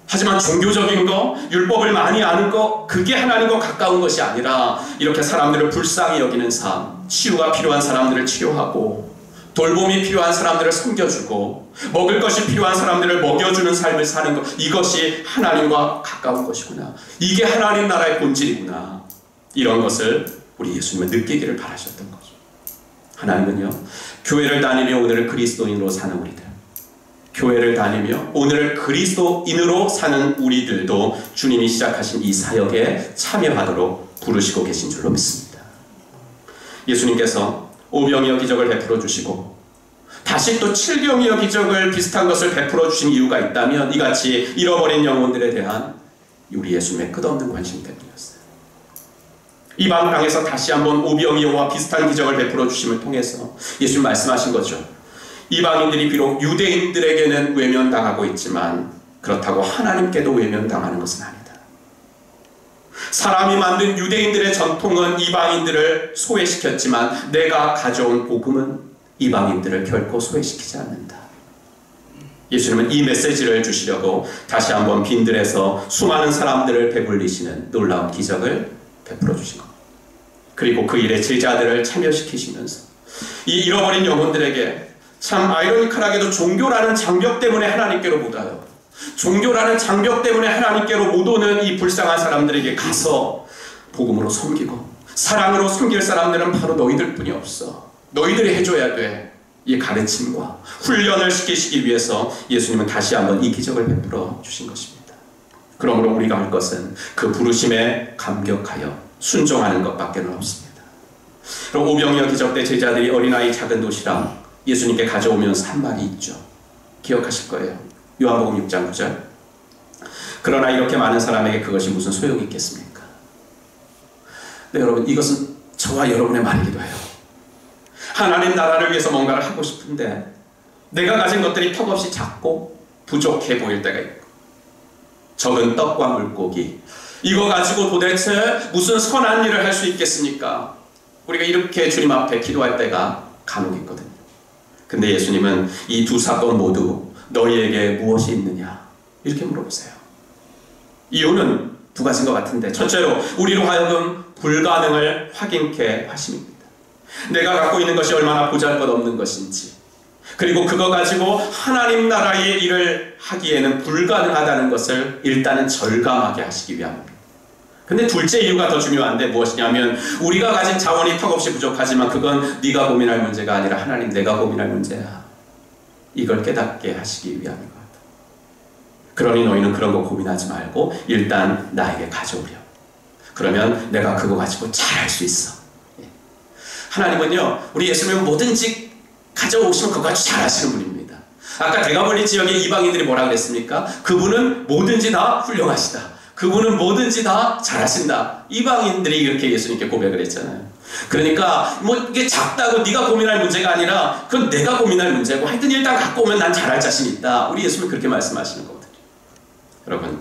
하지만 종교적인 거, 율법을 많이 아는 거, 그게 하나님과 가까운 것이 아니라 이렇게 사람들을 불쌍히 여기는 삶, 치유가 필요한 사람들을 치료하고 돌봄이 필요한 사람들을 섬겨주고 먹을 것이 필요한 사람들을 먹여주는 삶을 사는 것, 이것이 하나님과 가까운 것이구나. 이게 하나님 나라의 본질이구나. 이런 것을 우리 예수님은 느끼기를 바라셨던 거죠. 하나님은요, 교회를 다니며 오늘을 그리스도인으로 사는 우리들, 교회를 다니며 오늘을 그리스도인으로 사는 우리들도 주님이 시작하신 이 사역에 참여하도록 부르시고 계신 줄로 믿습니다. 예수님께서 오병이어 기적을 베풀어 주시고 다시 또 칠병이어 기적을 비슷한 것을 베풀어 주신 이유가 있다면 이같이 잃어버린 영혼들에 대한 우리 예수님의 끝없는 관심 때문이었어요. 이방 땅에서 다시 한번 오병이어와 비슷한 기적을 베풀어 주심을 통해서 예수님 말씀하신 거죠. 이방인들이 비록 유대인들에게는 외면당하고 있지만 그렇다고 하나님께도 외면당하는 것은 아니다. 사람이 만든 유대인들의 전통은 이방인들을 소외시켰지만 내가 가져온 복음은 이방인들을 결코 소외시키지 않는다. 예수님은 이 메시지를 주시려고 다시 한번 빈들에서 수많은 사람들을 배불리시는 놀라운 기적을 베풀어 주신 겁니다. 그리고 그 일에 제자들을 참여시키시면서 이 잃어버린 영혼들에게 참 아이러니컬하게도 종교라는 장벽 때문에 하나님께로 못 와요. 종교라는 장벽 때문에 하나님께로 못 오는 이 불쌍한 사람들에게 가서 복음으로 섬기고 사랑으로 섬길 사람들은 바로 너희들 뿐이 없어. 너희들이 해줘야 돼. 이 가르침과 훈련을 시키시기 위해서 예수님은 다시 한번 이 기적을 베풀어 주신 것입니다. 그러므로 우리가 할 것은 그 부르심에 감격하여 순종하는 것밖에 없습니다. 그럼 오병이어 기적 때 제자들이 어린아이 작은 도시락 예수님께 가져오면서 한 말이 있죠. 기억하실 거예요. 요한복음 6장 9절. 그러나 이렇게 많은 사람에게 그것이 무슨 소용이 있겠습니까? 네, 여러분, 이것은 저와 여러분의 말이기도 해요. 하나님 나라를 위해서 뭔가를 하고 싶은데 내가 가진 것들이 턱없이 작고 부족해 보일 때가 있고 적은 떡과 물고기, 이거 가지고 도대체 무슨 선한 일을 할 수 있겠습니까? 우리가 이렇게 주님 앞에 기도할 때가 간혹 있거든요. 근데 예수님은 이 두 사건 모두 너희에게 무엇이 있느냐? 이렇게 물어보세요. 이유는 두 가지인 것 같은데, 첫째로 우리로 하여금 불가능을 확인케 하심입니다. 내가 갖고 있는 것이 얼마나 보잘것없는 것인지, 그리고 그거 가지고 하나님 나라의 일을 하기에는 불가능하다는 것을 일단은 절감하게 하시기 위함입니다. 근데 둘째 이유가 더 중요한데 무엇이냐면 우리가 가진 자원이 턱없이 부족하지만 그건 네가 고민할 문제가 아니라 하나님 내가 고민할 문제야. 이걸 깨닫게 하시기 위함인 것 같아. 그러니 너희는 그런 거 고민하지 말고 일단 나에게 가져오렴. 그러면 내가 그거 가지고 잘할 수 있어. 하나님은요, 우리 예수님은 뭐든지 가져오시면 그거 아주 잘하시는 분입니다. 아까 대가볼리 지역의 이방인들이 뭐라 그랬습니까? 그분은 뭐든지 다 훌륭하시다. 그분은 뭐든지 다 잘하신다. 이방인들이 이렇게 예수님께 고백을 했잖아요. 그러니까 뭐 이게 작다고 네가 고민할 문제가 아니라 그건 내가 고민할 문제고, 하여튼 일단 갖고 오면 난 잘할 자신 있다. 우리 예수님은 그렇게 말씀하시는 거거든요. 여러분,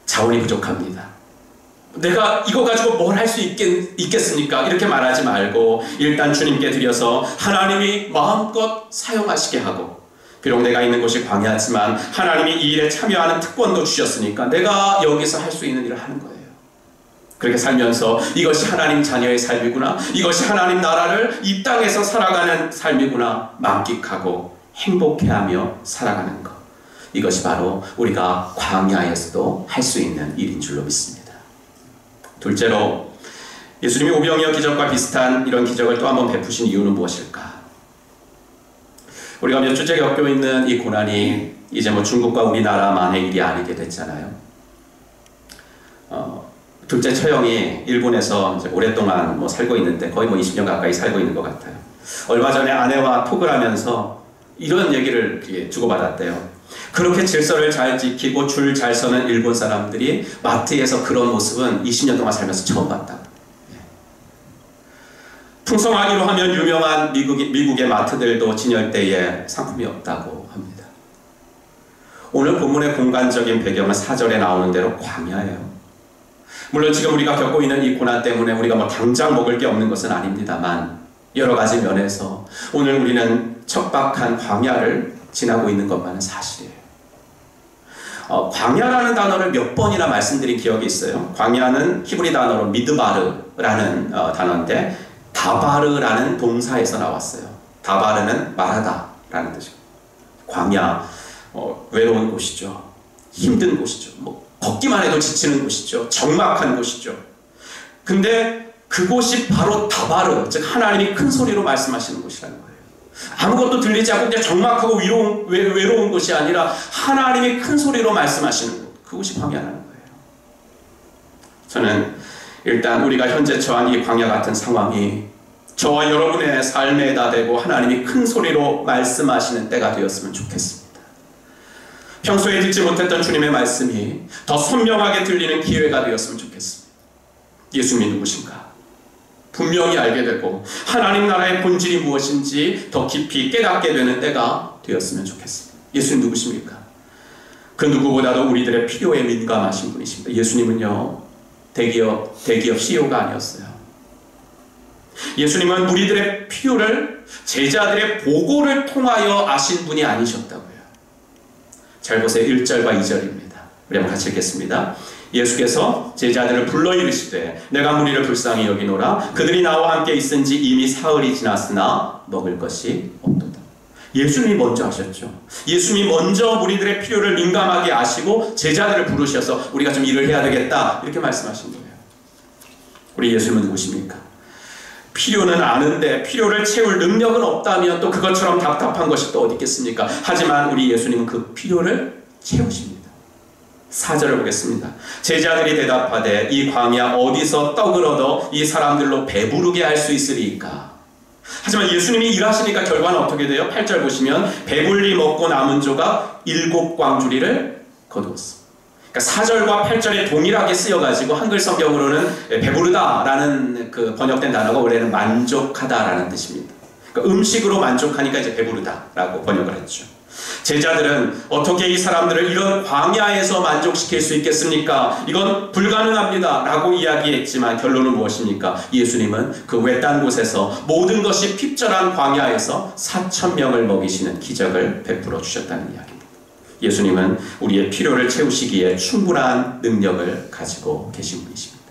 자원이 부족합니다. 내가 이거 가지고 뭘 할 수 있겠습니까? 이렇게 말하지 말고 일단 주님께 드려서 하나님이 마음껏 사용하시게 하고, 비록 내가 있는 곳이 광야지만 하나님이 이 일에 참여하는 특권도 주셨으니까 내가 여기서 할 수 있는 일을 하는 거예요. 그렇게 살면서 이것이 하나님 자녀의 삶이구나, 이것이 하나님 나라를 이 땅에서 살아가는 삶이구나 만끽하고 행복해하며 살아가는 것, 이것이 바로 우리가 광야에서도 할 수 있는 일인 줄로 믿습니다. 둘째로, 예수님이 오병이어 기적과 비슷한 이런 기적을 또 한번 베푸신 이유는 무엇일까? 우리가 몇 주째 겪고 있는 이 고난이 이제 뭐 중국과 우리나라만의 일이 아니게 됐잖아요. 둘째 처형이 일본에서 이제 오랫동안 뭐 살고 있는데 거의 뭐 20년 가까이 살고 있는 것 같아요. 얼마 전에 아내와 톡을 하면서 이런 얘기를 주고받았대요. 그렇게 질서를 잘 지키고 줄 잘 서는 일본 사람들이 마트에서 그런 모습은 20년 동안 살면서 처음 봤다고. 풍성하기로 하면 유명한 미국의 마트들도 진열대에 상품이 없다고 합니다. 오늘 본문의 공간적인 배경은 4절에 나오는 대로 광야예요. 물론 지금 우리가 겪고 있는 이 고난 때문에 우리가 뭐 당장 먹을 게 없는 것은 아닙니다만, 여러 가지 면에서 오늘 우리는 척박한 광야를 지나고 있는 것만은 사실이에요. 광야라는 단어를 몇 번이나 말씀드린 기억이 있어요. 광야는 히브리 단어로 미드바르라는 단어인데 다바르라는 동사에서 나왔어요. 다바르는 말하다라는 뜻이에요. 광야, 외로운 곳이죠. 힘든 곳이죠. 뭐 걷기만 해도 지치는 곳이죠. 적막한 곳이죠. 근데 그곳이 바로 다바르, 즉 하나님이 큰 소리로 말씀하시는 곳이라는 거예요. 아무것도 들리지 않고 그냥 적막하고 외로운 곳이 아니라 하나님이 큰 소리로 말씀하시는 곳, 그곳이 광야라는 거예요. 저는 일단 우리가 현재 처한 이 광야 같은 상황이 저와 여러분의 삶에다 대고 하나님이 큰 소리로 말씀하시는 때가 되었으면 좋겠습니다. 평소에 듣지 못했던 주님의 말씀이 더 선명하게 들리는 기회가 되었으면 좋겠습니다. 예수님이 누구신가? 분명히 알게 되고 하나님 나라의 본질이 무엇인지 더 깊이 깨닫게 되는 때가 되었으면 좋겠습니다. 예수님 누구십니까? 그 누구보다도 우리들의 필요에 민감하신 분이십니다. 예수님은요, 대기업 CEO가 아니었어요. 예수님은 우리들의 필요를 제자들의 보고를 통하여 아신 분이 아니셨다고요. 잘 보세요. 1절과 2절입니다. 우리 한번 같이 읽겠습니다. 예수께서 제자들을 불러 이르시되 내가 무리를 불쌍히 여기노라. 그들이 나와 함께 있은지 이미 사흘이 지났으나 먹을 것이 없도다. 예수님이 먼저 하셨죠. 예수님이 먼저 우리들의 필요를 민감하게 아시고 제자들을 부르셔서 우리가 좀 일을 해야 되겠다, 이렇게 말씀하신 거예요. 우리 예수님은 누구십니까? 필요는 아는데 필요를 채울 능력은 없다면 또 그것처럼 답답한 것이 또 어디 있겠습니까? 하지만 우리 예수님은 그 필요를 채우십니다. 4절을 보겠습니다. 제자들이 대답하되 이 광야 어디서 떡을 얻어 이 사람들로 배부르게 할 수 있으리이까? 하지만 예수님이 일하시니까 결과는 어떻게 돼요? 8절 보시면 배불리 먹고 남은 조각 7광주리를 거두었어. 그러니까 4절과 8절에 동일하게 쓰여가지고 한글 성경으로는 배부르다라는 그 번역된 단어가 원래는 만족하다라는 뜻입니다. 그러니까 음식으로 만족하니까 이제 배부르다라고 번역을 했죠. 제자들은 어떻게 이 사람들을 이런 광야에서 만족시킬 수 있겠습니까? 이건 불가능합니다 라고 이야기했지만 결론은 무엇입니까? 예수님은 그 외딴 곳에서 모든 것이 핍절한 광야에서 4,000명을 먹이시는 기적을 베풀어 주셨다는 이야기입니다. 예수님은 우리의 필요를 채우시기에 충분한 능력을 가지고 계신 분이십니다.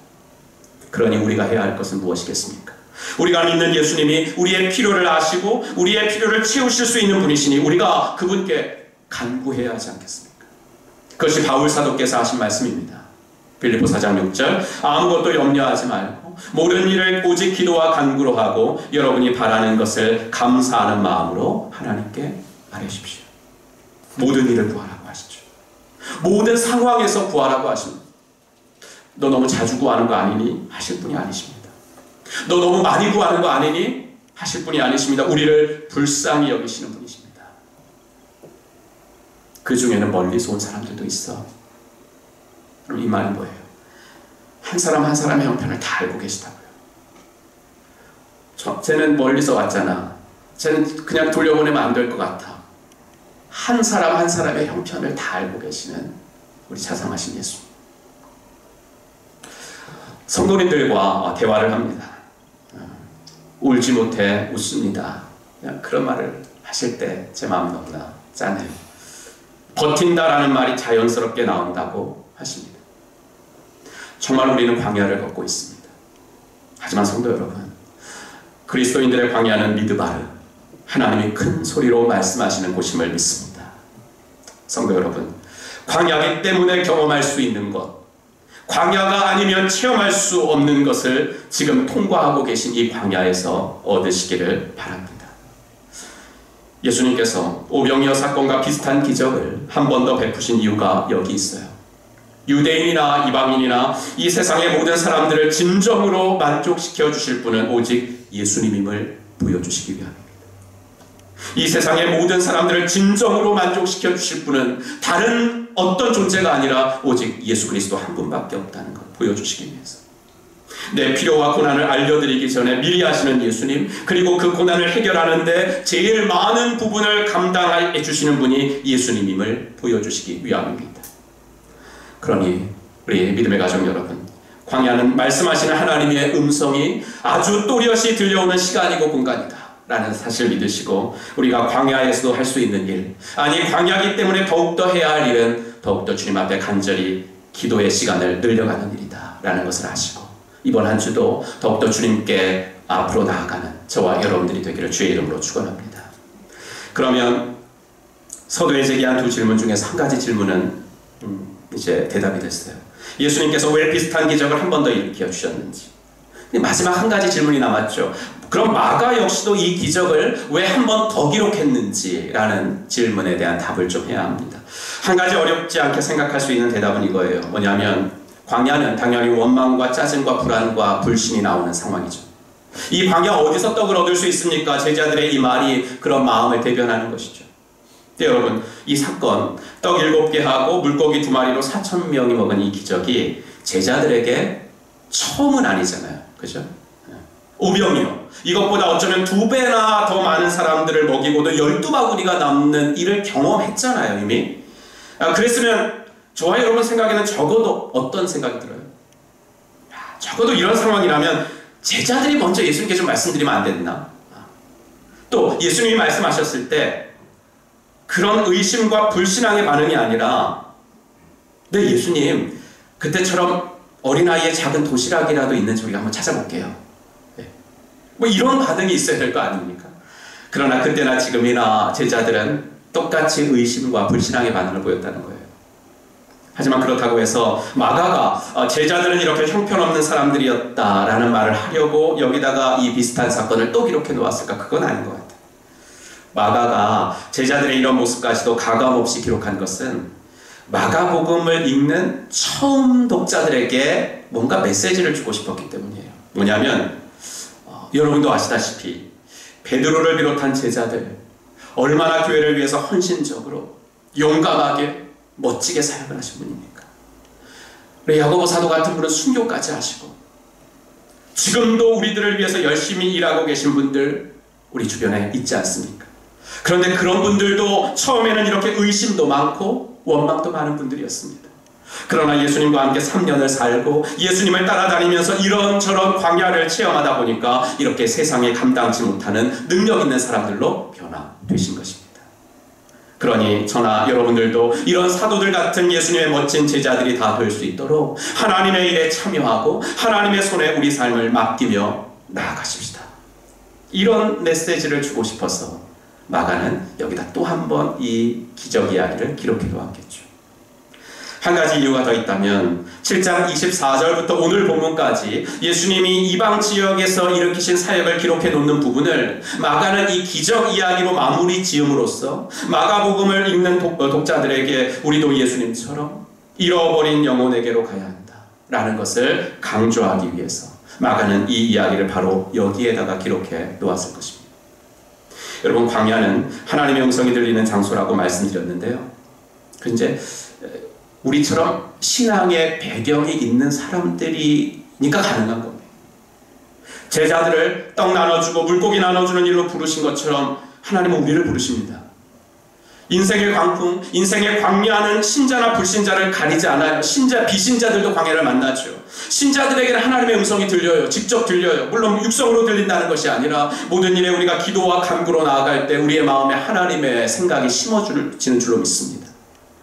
그러니 우리가 해야 할 것은 무엇이겠습니까? 우리가 믿는 예수님이 우리의 필요를 아시고 우리의 필요를 채우실 수 있는 분이시니 우리가 그분께 간구해야 하지 않겠습니까? 그것이 바울 사도께서 하신 말씀입니다. 빌립보 4장 6절 아무것도 염려하지 말고 모든 일을 오직 기도와 간구로 하고 여러분이 바라는 것을 감사하는 마음으로 하나님께 아뢰십시오. 모든 일을 구하라고 하시죠. 모든 상황에서 구하라고 하십니다. 너 너무 자주 구하는 거 아니니? 하실 분이 아니십니다. 너 너무 많이 구하는 거 아니니? 하실 분이 아니십니다. 우리를 불쌍히 여기시는 분이십니다. 그 중에는 멀리서 온 사람들도 있어. 그럼 이 말은 뭐예요? 한 사람 한 사람의 형편을 다 알고 계시다고요. 쟤는 멀리서 왔잖아. 쟤는 그냥 돌려보내면 안 될 것 같아. 한 사람 한 사람의 형편을 다 알고 계시는 우리 자상하신 예수. 성도님들과 대화를 합니다. 울지 못해 웃습니다. 그런 말을 하실 때 제 마음이 너무나 짠해요. 버틴다라는 말이 자연스럽게 나온다고 하십니다. 정말 우리는 광야를 걷고 있습니다. 하지만 성도 여러분, 그리스도인들의 광야는 미드바르, 하나님이 큰 소리로 말씀하시는 곳임을 믿습니다. 성도 여러분, 광야이기 때문에 경험할 수 있는 것, 광야가 아니면 체험할 수 없는 것을 지금 통과하고 계신 이 광야에서 얻으시기를 바랍니다. 예수님께서 오병이어 사건과 비슷한 기적을 한 번 더 베푸신 이유가 여기 있어요. 유대인이나 이방인이나 이 세상의 모든 사람들을 진정으로 만족시켜 주실 분은 오직 예수님임을 보여주시기 위함입니다. 이 세상의 모든 사람들을 진정으로 만족시켜 주실 분은 다른 어떤 존재가 아니라 오직 예수 그리스도 한 분밖에 없다는 것 보여주시기 위해서, 내 필요와 고난을 알려드리기 전에 미리 하시는 예수님, 그리고 그 고난을 해결하는데 제일 많은 부분을 감당해 주시는 분이 예수님임을 보여주시기 위함입니다. 그러니 우리 믿음의 가족 여러분, 광야는 말씀하시는 하나님의 음성이 아주 또렷이 들려오는 시간이고 공간이다 라는 사실을 믿으시고, 우리가 광야에서도 할 수 있는 일, 아니 광야이기 때문에 더욱더 해야 할 일은 더욱더 주님 앞에 간절히 기도의 시간을 늘려가는 일이다 라는 것을 아시고, 이번 한 주도 더욱더 주님께 앞으로 나아가는 저와 여러분들이 되기를 주의 이름으로 축원합니다. 그러면 서두에 제기한 두 질문 중에서 한 가지 질문은 이제 대답이 됐어요. 예수님께서 왜 비슷한 기적을 한 번 더 일으켜 주셨는지. 마지막 한 가지 질문이 남았죠. 그럼 마가 역시도 이 기적을 왜 한 번 더 기록했는지라는 질문에 대한 답을 좀 해야 합니다. 한 가지 어렵지 않게 생각할 수 있는 대답은 이거예요. 뭐냐면 광야는 당연히 원망과 짜증과 불안과 불신이 나오는 상황이죠. 이 광야 어디서 떡을 얻을 수 있습니까? 제자들의 이 말이 그런 마음을 대변하는 것이죠. 네, 여러분, 이 사건, 떡 7개 하고 물고기 2마리로 4,000명이 먹은 이 기적이 제자들에게 처음은 아니잖아요. 그죠? 오병이어. 이것보다 어쩌면 2배나 더 많은 사람들을 먹이고도 12바구니가 남는 일을 경험했잖아요, 이미. 그랬으면 저와 여러분 생각에는 적어도 어떤 생각이 들어요? 적어도 이런 상황이라면 제자들이 먼저 예수님께 좀 말씀드리면 안 됐나? 또 예수님이 말씀하셨을 때 그런 의심과 불신앙의 반응이 아니라, 네, 예수님, 그때처럼 어린아이의 작은 도시락이라도 있는지 우리가 한번 찾아볼게요. 네. 뭐 이런 반응이 있어야 될 거 아닙니까? 그러나 그때나 지금이나 제자들은 똑같이 의심과 불신앙의 반응을 보였다는 거예요. 하지만 그렇다고 해서 마가가 제자들은 이렇게 형편없는 사람들이었다라는 말을 하려고 여기다가 이 비슷한 사건을 또 기록해 놓았을까? 그건 아닌 것 같아요. 마가가 제자들의 이런 모습까지도 가감없이 기록한 것은 마가복음을 읽는 처음 독자들에게 뭔가 메시지를 주고 싶었기 때문이에요. 뭐냐면 여러분도 아시다시피 베드로를 비롯한 제자들 얼마나 교회를 위해서 헌신적으로 용감하게 멋지게 사역을 하신 분입니까? 우리 야고보 사도 같은 분은 순교까지 하시고, 지금도 우리들을 위해서 열심히 일하고 계신 분들 우리 주변에 있지 않습니까? 그런데 그런 분들도 처음에는 이렇게 의심도 많고 원망도 많은 분들이었습니다. 그러나 예수님과 함께 3년을 살고 예수님을 따라다니면서 이런저런 광야를 체험하다 보니까 이렇게 세상에 감당치 못하는 능력 있는 사람들로 변화되신 것입니다. 그러니 저나 여러분들도 이런 사도들 같은 예수님의 멋진 제자들이 다 될 수 있도록 하나님의 일에 참여하고 하나님의 손에 우리 삶을 맡기며 나아가십시다. 이런 메시지를 주고 싶어서 마가는 여기다 또 한 번 이 기적 이야기를 기록해 놓았겠죠. 한 가지 이유가 더 있다면 7장 24절부터 오늘 본문까지 예수님이 이방 지역에서 일으키신 사역을 기록해 놓는 부분을 마가는 이 기적 이야기로 마무리 지음으로써 마가복음을 읽는 독자들에게 우리도 예수님처럼 잃어버린 영혼에게로 가야 한다라는 것을 강조하기 위해서 마가는 이 이야기를 바로 여기에다가 기록해 놓았을 것입니다. 여러분, 광야는 하나님의 음성이 들리는 장소라고 말씀드렸는데요. 근데 우리처럼 신앙의 배경이 있는 사람들이니까 가능한 겁니다. 제자들을 떡 나눠주고 물고기 나눠주는 일로 부르신 것처럼 하나님은 우리를 부르십니다. 인생의 광풍, 인생의 광야는 신자나 불신자를 가리지 않아요. 신자, 비신자들도 광야를 만나죠. 신자들에게는 하나님의 음성이 들려요. 직접 들려요. 물론 육성으로 들린다는 것이 아니라 모든 일에 우리가 기도와 간구로 나아갈 때 우리의 마음에 하나님의 생각이 심어지는 줄로 믿습니다.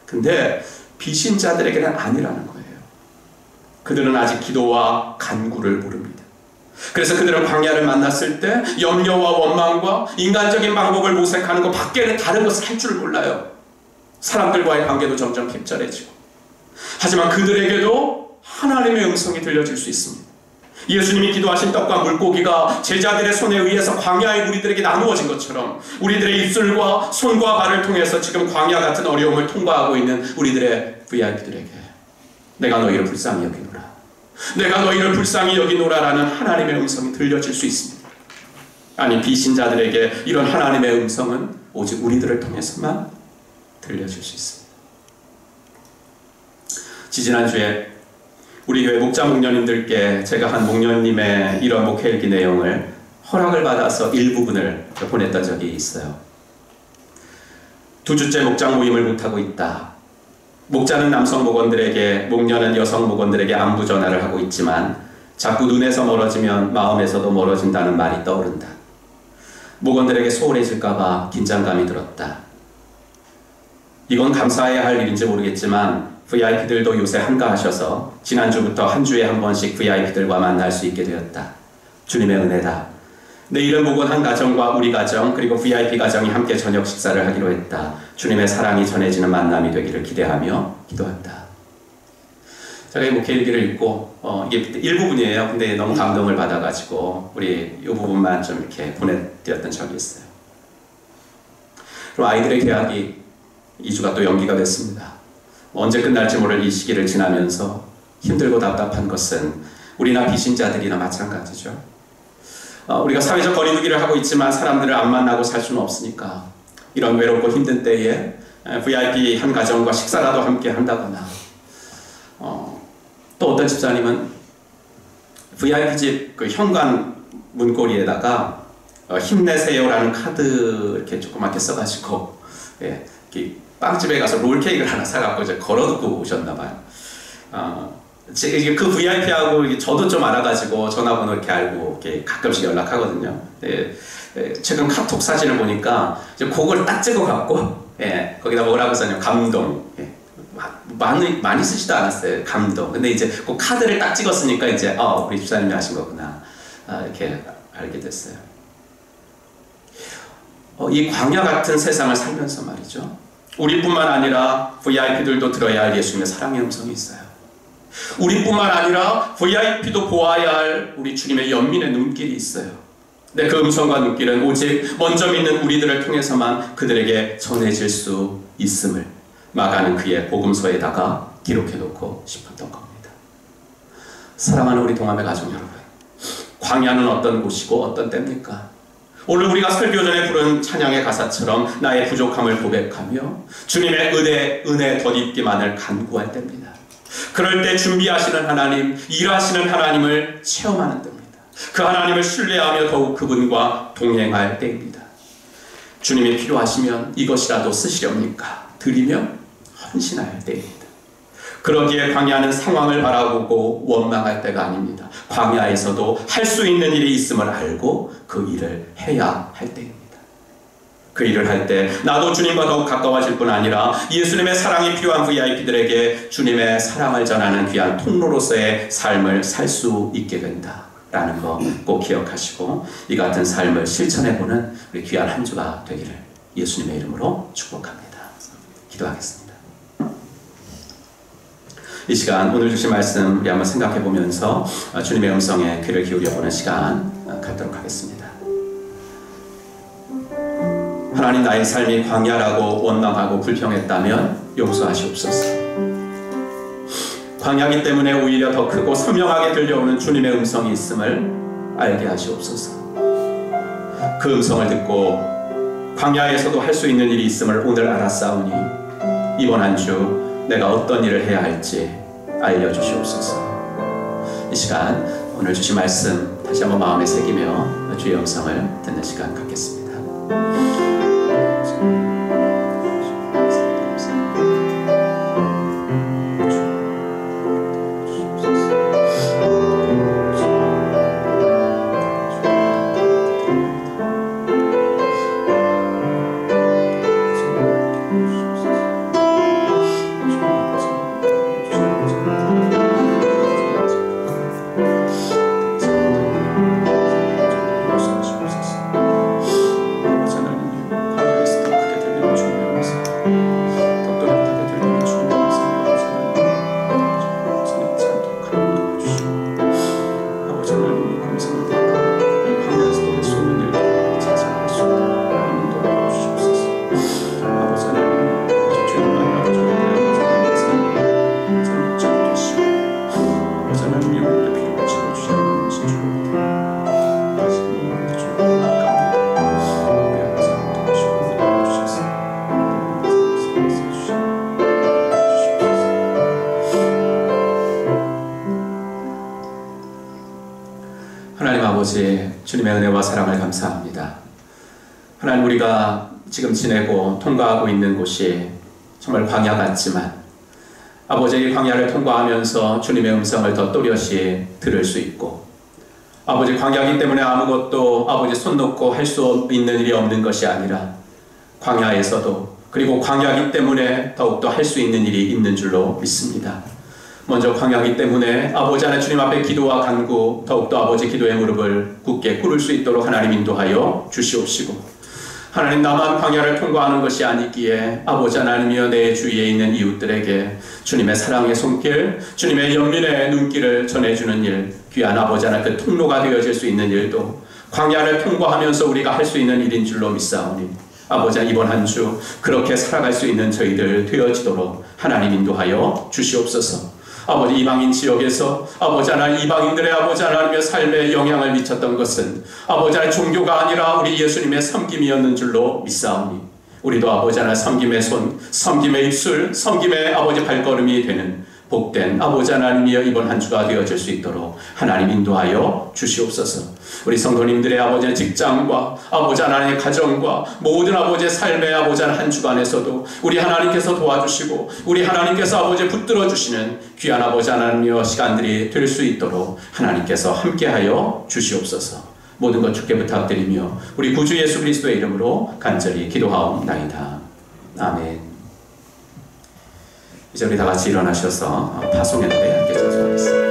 근데 비신자들에게는 아니라는 거예요. 그들은 아직 기도와 간구를 모릅니다. 그래서 그들은 광야를 만났을 때 염려와 원망과 인간적인 방법을 모색하는 것 밖에는 다른 것을 할 줄을 몰라요. 사람들과의 관계도 점점 깊절해지고. 하지만 그들에게도 하나님의 음성이 들려질 수 있습니다. 예수님이 기도하신 떡과 물고기가 제자들의 손에 의해서 광야의 우리들에게 나누어진 것처럼 우리들의 입술과 손과 발을 통해서 지금 광야 같은 어려움을 통과하고 있는 우리들의 VIP들에게 내가 너희를 불쌍히 여기노라, 내가 너희를 불쌍히 여기노라라는 하나님의 음성이 들려질 수 있습니다. 아니, 비신자들에게 이런 하나님의 음성은 오직 우리들을 통해서만 들려질 수 있습니다. 지지난주에 우리 교회 목자 목녀님들께 제가 한 목녀님의 이런 목회일기 내용을 허락을 받아서 일부분을 보냈던 적이 있어요. 2주째 목장 모임을 못하고 있다. 목자는 남성 목원들에게, 목녀는 여성 목원들에게 안부 전화를 하고 있지만 자꾸 눈에서 멀어지면 마음에서도 멀어진다는 말이 떠오른다. 목원들에게 소홀해질까봐 긴장감이 들었다. 이건 감사해야 할 일인지 모르겠지만 VIP들도 요새 한가하셔서 지난주부터 한 주에 한 번씩 VIP들과 만날 수 있게 되었다. 주님의 은혜다. 내일은 목원 한 가정과 우리 가정 그리고 VIP 가정이 함께 저녁 식사를 하기로 했다. 주님의 사랑이 전해지는 만남이 되기를 기대하며 기도한다. 제가 이 목회일기를 읽고 이게 일부분이에요. 근데 너무 감동을 받아가지고 우리 이 부분만 좀 이렇게 보내드렸던 적이 있어요. 그리고 아이들의 개학이 2주가 또 연기가 됐습니다. 언제 끝날지 모를 이 시기를 지나면서 힘들고 답답한 것은 우리나 비신자들이나 마찬가지죠. 우리가 사회적 거리두기를 하고 있지만 사람들을 안 만나고 살 수는 없으니까 이런 외롭고 힘든 때에 VIP 한 가정과 식사라도 함께 한다거나 또 어떤 집사님은 VIP 집 그 현관 문고리에다가 힘내세요라는 카드 이렇게 조그맣게 써가지고 이렇게 빵집에 가서 롤케이크를 하나 사갖고 이제 걸어두고 오셨나봐요. 그 VIP하고 저도 좀 알아가지고 전화번호 이렇게 알고 이렇게 가끔씩 연락하거든요. 최근 카톡 사진을 보니까 이제 그걸 딱 찍어갖고 거기다 뭐라고 썼냐면 감동. 많이 쓰지도 않았어요. 감동. 근데 이제 그 카드를 딱 찍었으니까 이제 우리 집사님이 하신 거구나 이렇게 알게 됐어요. 이 광야 같은 세상을 살면서 말이죠. 우리뿐만 아니라 VIP들도 들어야 할 예수님의 사랑의 음성이 있어요. 우리뿐만 아니라 VIP도 보아야 할 우리 주님의 연민의 눈길이 있어요. 근데 그 음성과 눈길은 오직 먼저 믿는 우리들을 통해서만 그들에게 전해질 수 있음을 마가는 그의 복음서에다가 기록해놓고 싶었던 겁니다. 사랑하는 우리 동아의 가족 여러분, 광야는 어떤 곳이고 어떤 때입니까? 오늘 우리가 설교 전에 부른 찬양의 가사처럼 나의 부족함을 고백하며 주님의 은혜 덧입기만을 간구할 때입니다. 그럴 때 준비하시는 하나님, 일하시는 하나님을 체험하는 때입니다. 그 하나님을 신뢰하며 더욱 그분과 동행할 때입니다. 주님이 필요하시면 이것이라도 쓰시렵니까? 드리며 헌신할 때입니다. 그러기에 광야는 상황을 바라보고 원망할 때가 아닙니다. 광야에서도 할 수 있는 일이 있음을 알고 그 일을 해야 할 때입니다. 그 일을 할 때 나도 주님과 더욱 가까워질 뿐 아니라 예수님의 사랑이 필요한 VIP들에게 주님의 사랑을 전하는 귀한 통로로서의 삶을 살 수 있게 된다라는 거 꼭 기억하시고 이 같은 삶을 실천해보는 우리 귀한 한 주가 되기를 예수님의 이름으로 축복합니다. 기도하겠습니다. 이 시간 오늘 주신 말씀 우리 한번 생각해 보면서 주님의 음성에 귀를 기울여 보는 시간 갖도록 하겠습니다. 하나님, 나의 삶이 광야라고 원망하고 불평했다면 용서하시옵소서. 광야기 때문에 오히려 더 크고 선명하게 들려오는 주님의 음성이 있음을 알게 하시옵소서. 그 음성을 듣고 광야에서도 할 수 있는 일이 있음을 오늘 알았사오니 이번 한 주 내가 어떤 일을 해야 할지 알려주시옵소서. 이 시간 오늘 주신 말씀 다시 한번 마음에 새기며 주의 음성을 듣는 시간 갖겠습니다. 하나님 아버지, 주님의 은혜와 사랑을 감사합니다. 하나님, 우리가 지금 지내고 통과하고 있는 곳이 정말 광야 같지만 아버지, 이 광야를 통과하면서 주님의 음성을 더 또렷이 들을 수 있고, 아버지, 광야이기 때문에 아무것도 아버지 손 놓고 할 수 있는 일이 없는 것이 아니라 광야에서도, 그리고 광야이기 때문에 더욱더 할 수 있는 일이 있는 줄로 믿습니다. 먼저 광야이기 때문에 아버지 하나님 주님 앞에 기도와 간구, 더욱더 아버지 기도의 무릎을 굳게 꿇을 수 있도록 하나님 인도하여 주시옵시고, 하나님 나만 광야를 통과하는 것이 아니기에 아버지 하나님이여 내 주위에 있는 이웃들에게 주님의 사랑의 손길, 주님의 연민의 눈길을 전해주는 일, 귀한 아버지 하나님 그 통로가 되어질 수 있는 일도 광야를 통과하면서 우리가 할 수 있는 일인 줄로 믿사오니 아버지 이번 한 주 그렇게 살아갈 수 있는 저희들 되어지도록 하나님 인도하여 주시옵소서. 아버지, 이방인 지역에서 아버지 하나님 이방인들의 아버지 하나님의 삶에 영향을 미쳤던 것은 아버지 하나님 종교가 아니라 우리 예수님의 섬김이었는 줄로 믿사오니 우리도 아버지 하나님 섬김의 손, 섬김의 입술, 섬김의 아버지 발걸음이 되는 복된 아버지 하나님이여 이번 한 주가 되어질 수 있도록 하나님 인도하여 주시옵소서. 우리 성도님들의 아버지의 직장과 아버지 하나님의 가정과 모든 아버지의 삶의 아버지 한 주간에서도 우리 하나님께서 도와주시고 우리 하나님께서 아버지 붙들어 주시는 귀한 아버지 하나님이여 시간들이 될 수 있도록 하나님께서 함께하여 주시옵소서. 모든 것 주께 부탁드리며 우리 구주 예수 그리스도의 이름으로 간절히 기도하옵나이다. 아멘. 이제 우리 다 같이 일어나셔서 파송의 노래 함께 찬송하겠습니다.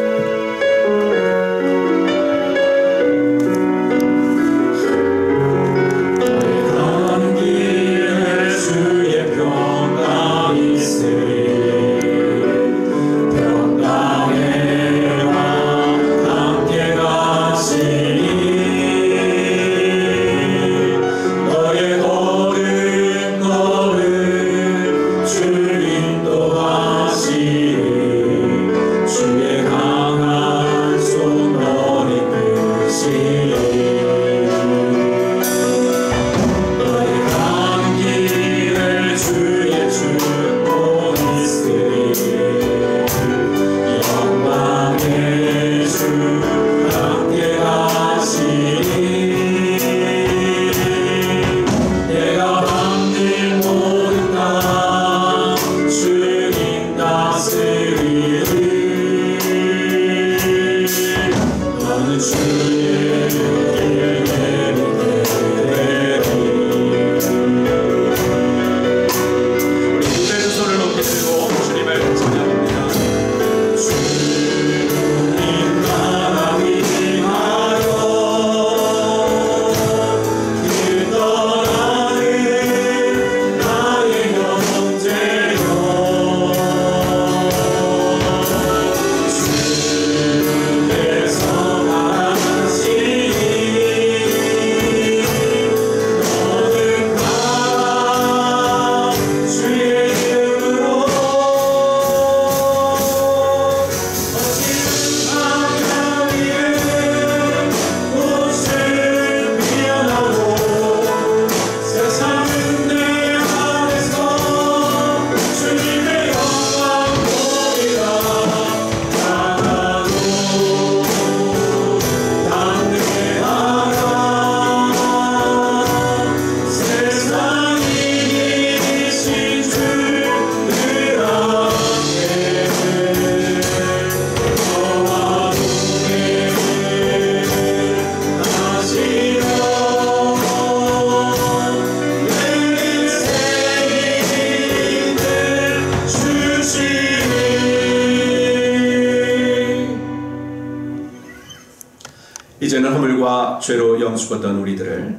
이제는 허물과 죄로 영죽었던 우리들을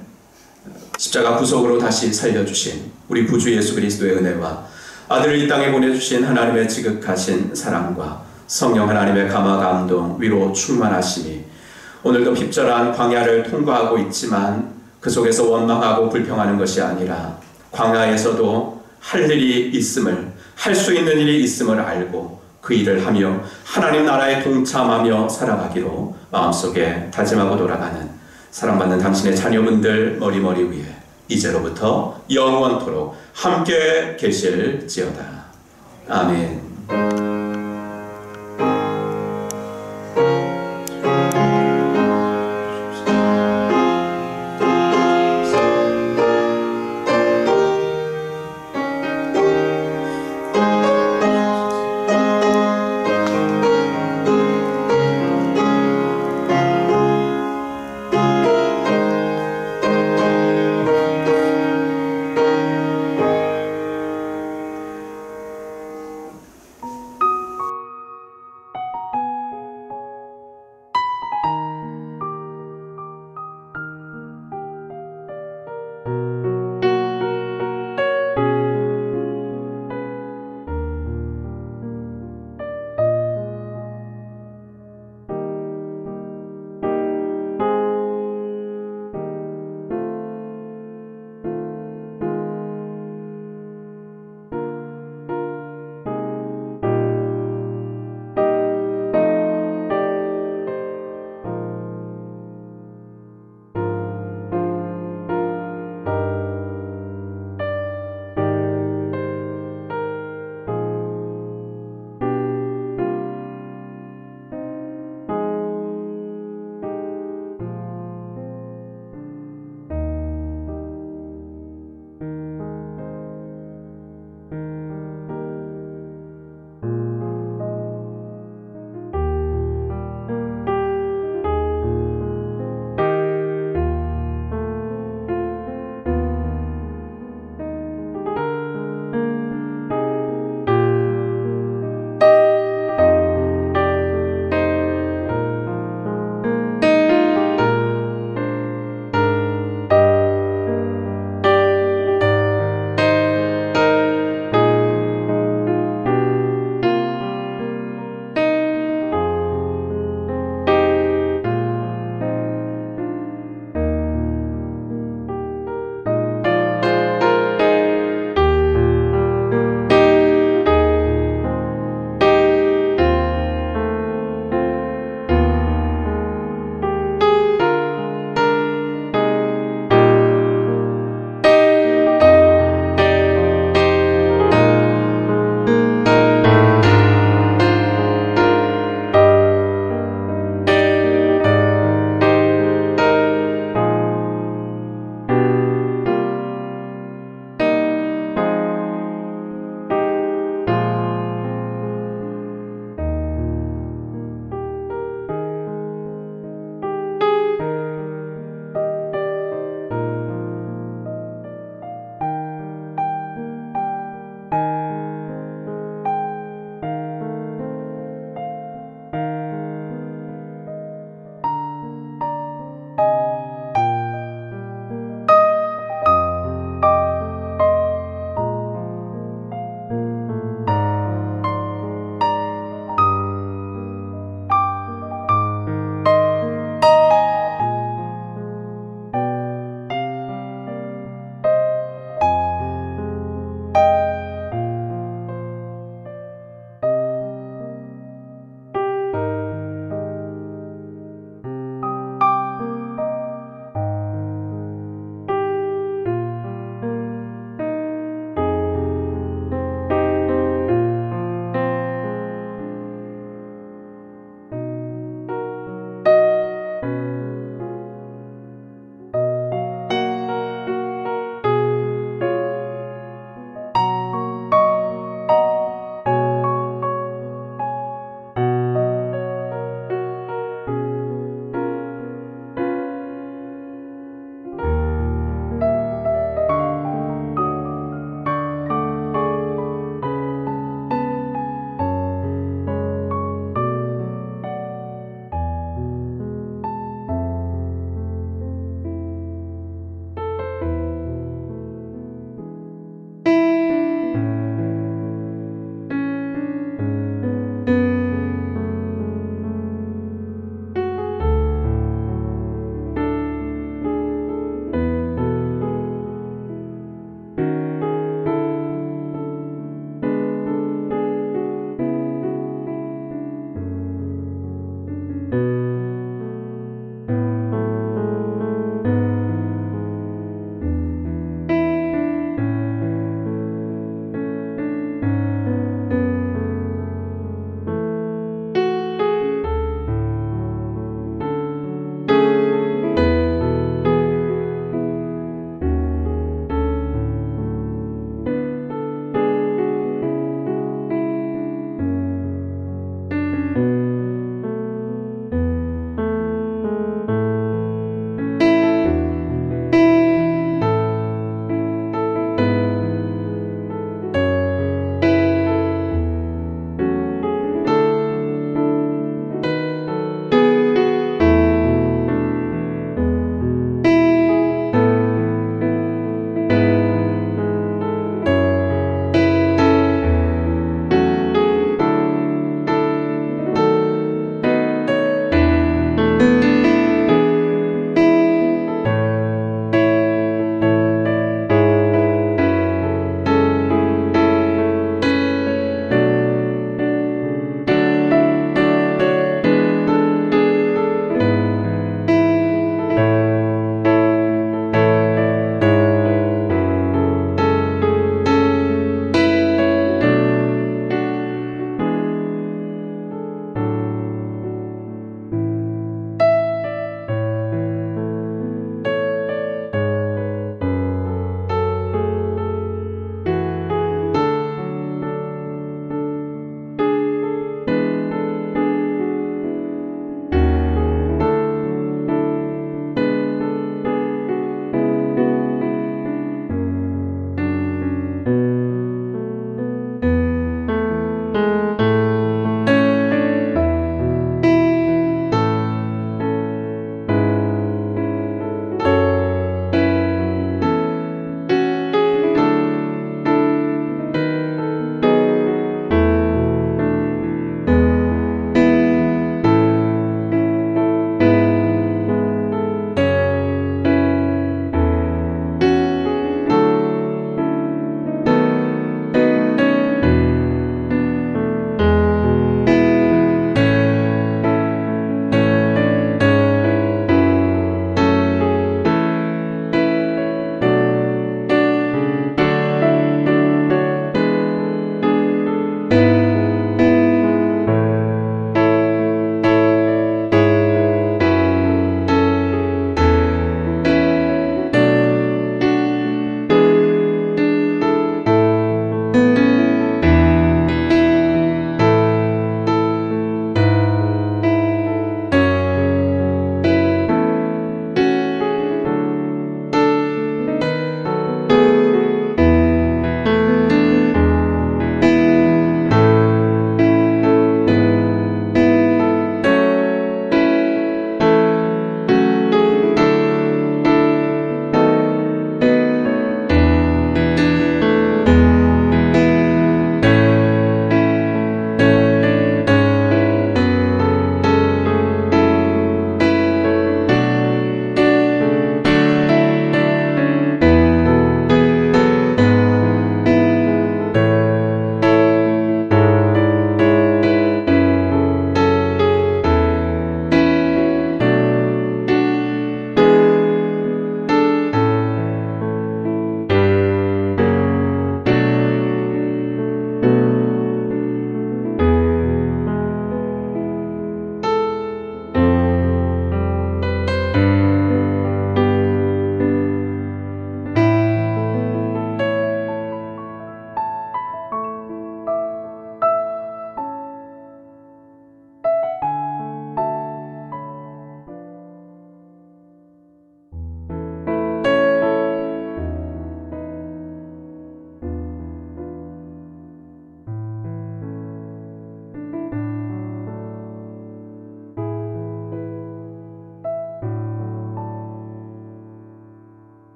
십자가 구속으로 다시 살려주신 우리 구주 예수 그리스도의 은혜와 아들을 이 땅에 보내주신 하나님의 지극하신 사랑과 성령 하나님의 감화 감동 위로 충만하심이 오늘도 핍절한 광야를 통과하고 있지만 그 속에서 원망하고 불평하는 것이 아니라 광야에서도 할 일이 있음을, 할 수 있는 일이 있음을 알고 그 일을 하며 하나님 나라에 동참하며 살아가기로 마음속에 다짐하고 돌아가는 사랑받는 당신의 자녀분들 머리머리 위에 이제로부터 영원토록 함께 계실지어다. 아멘.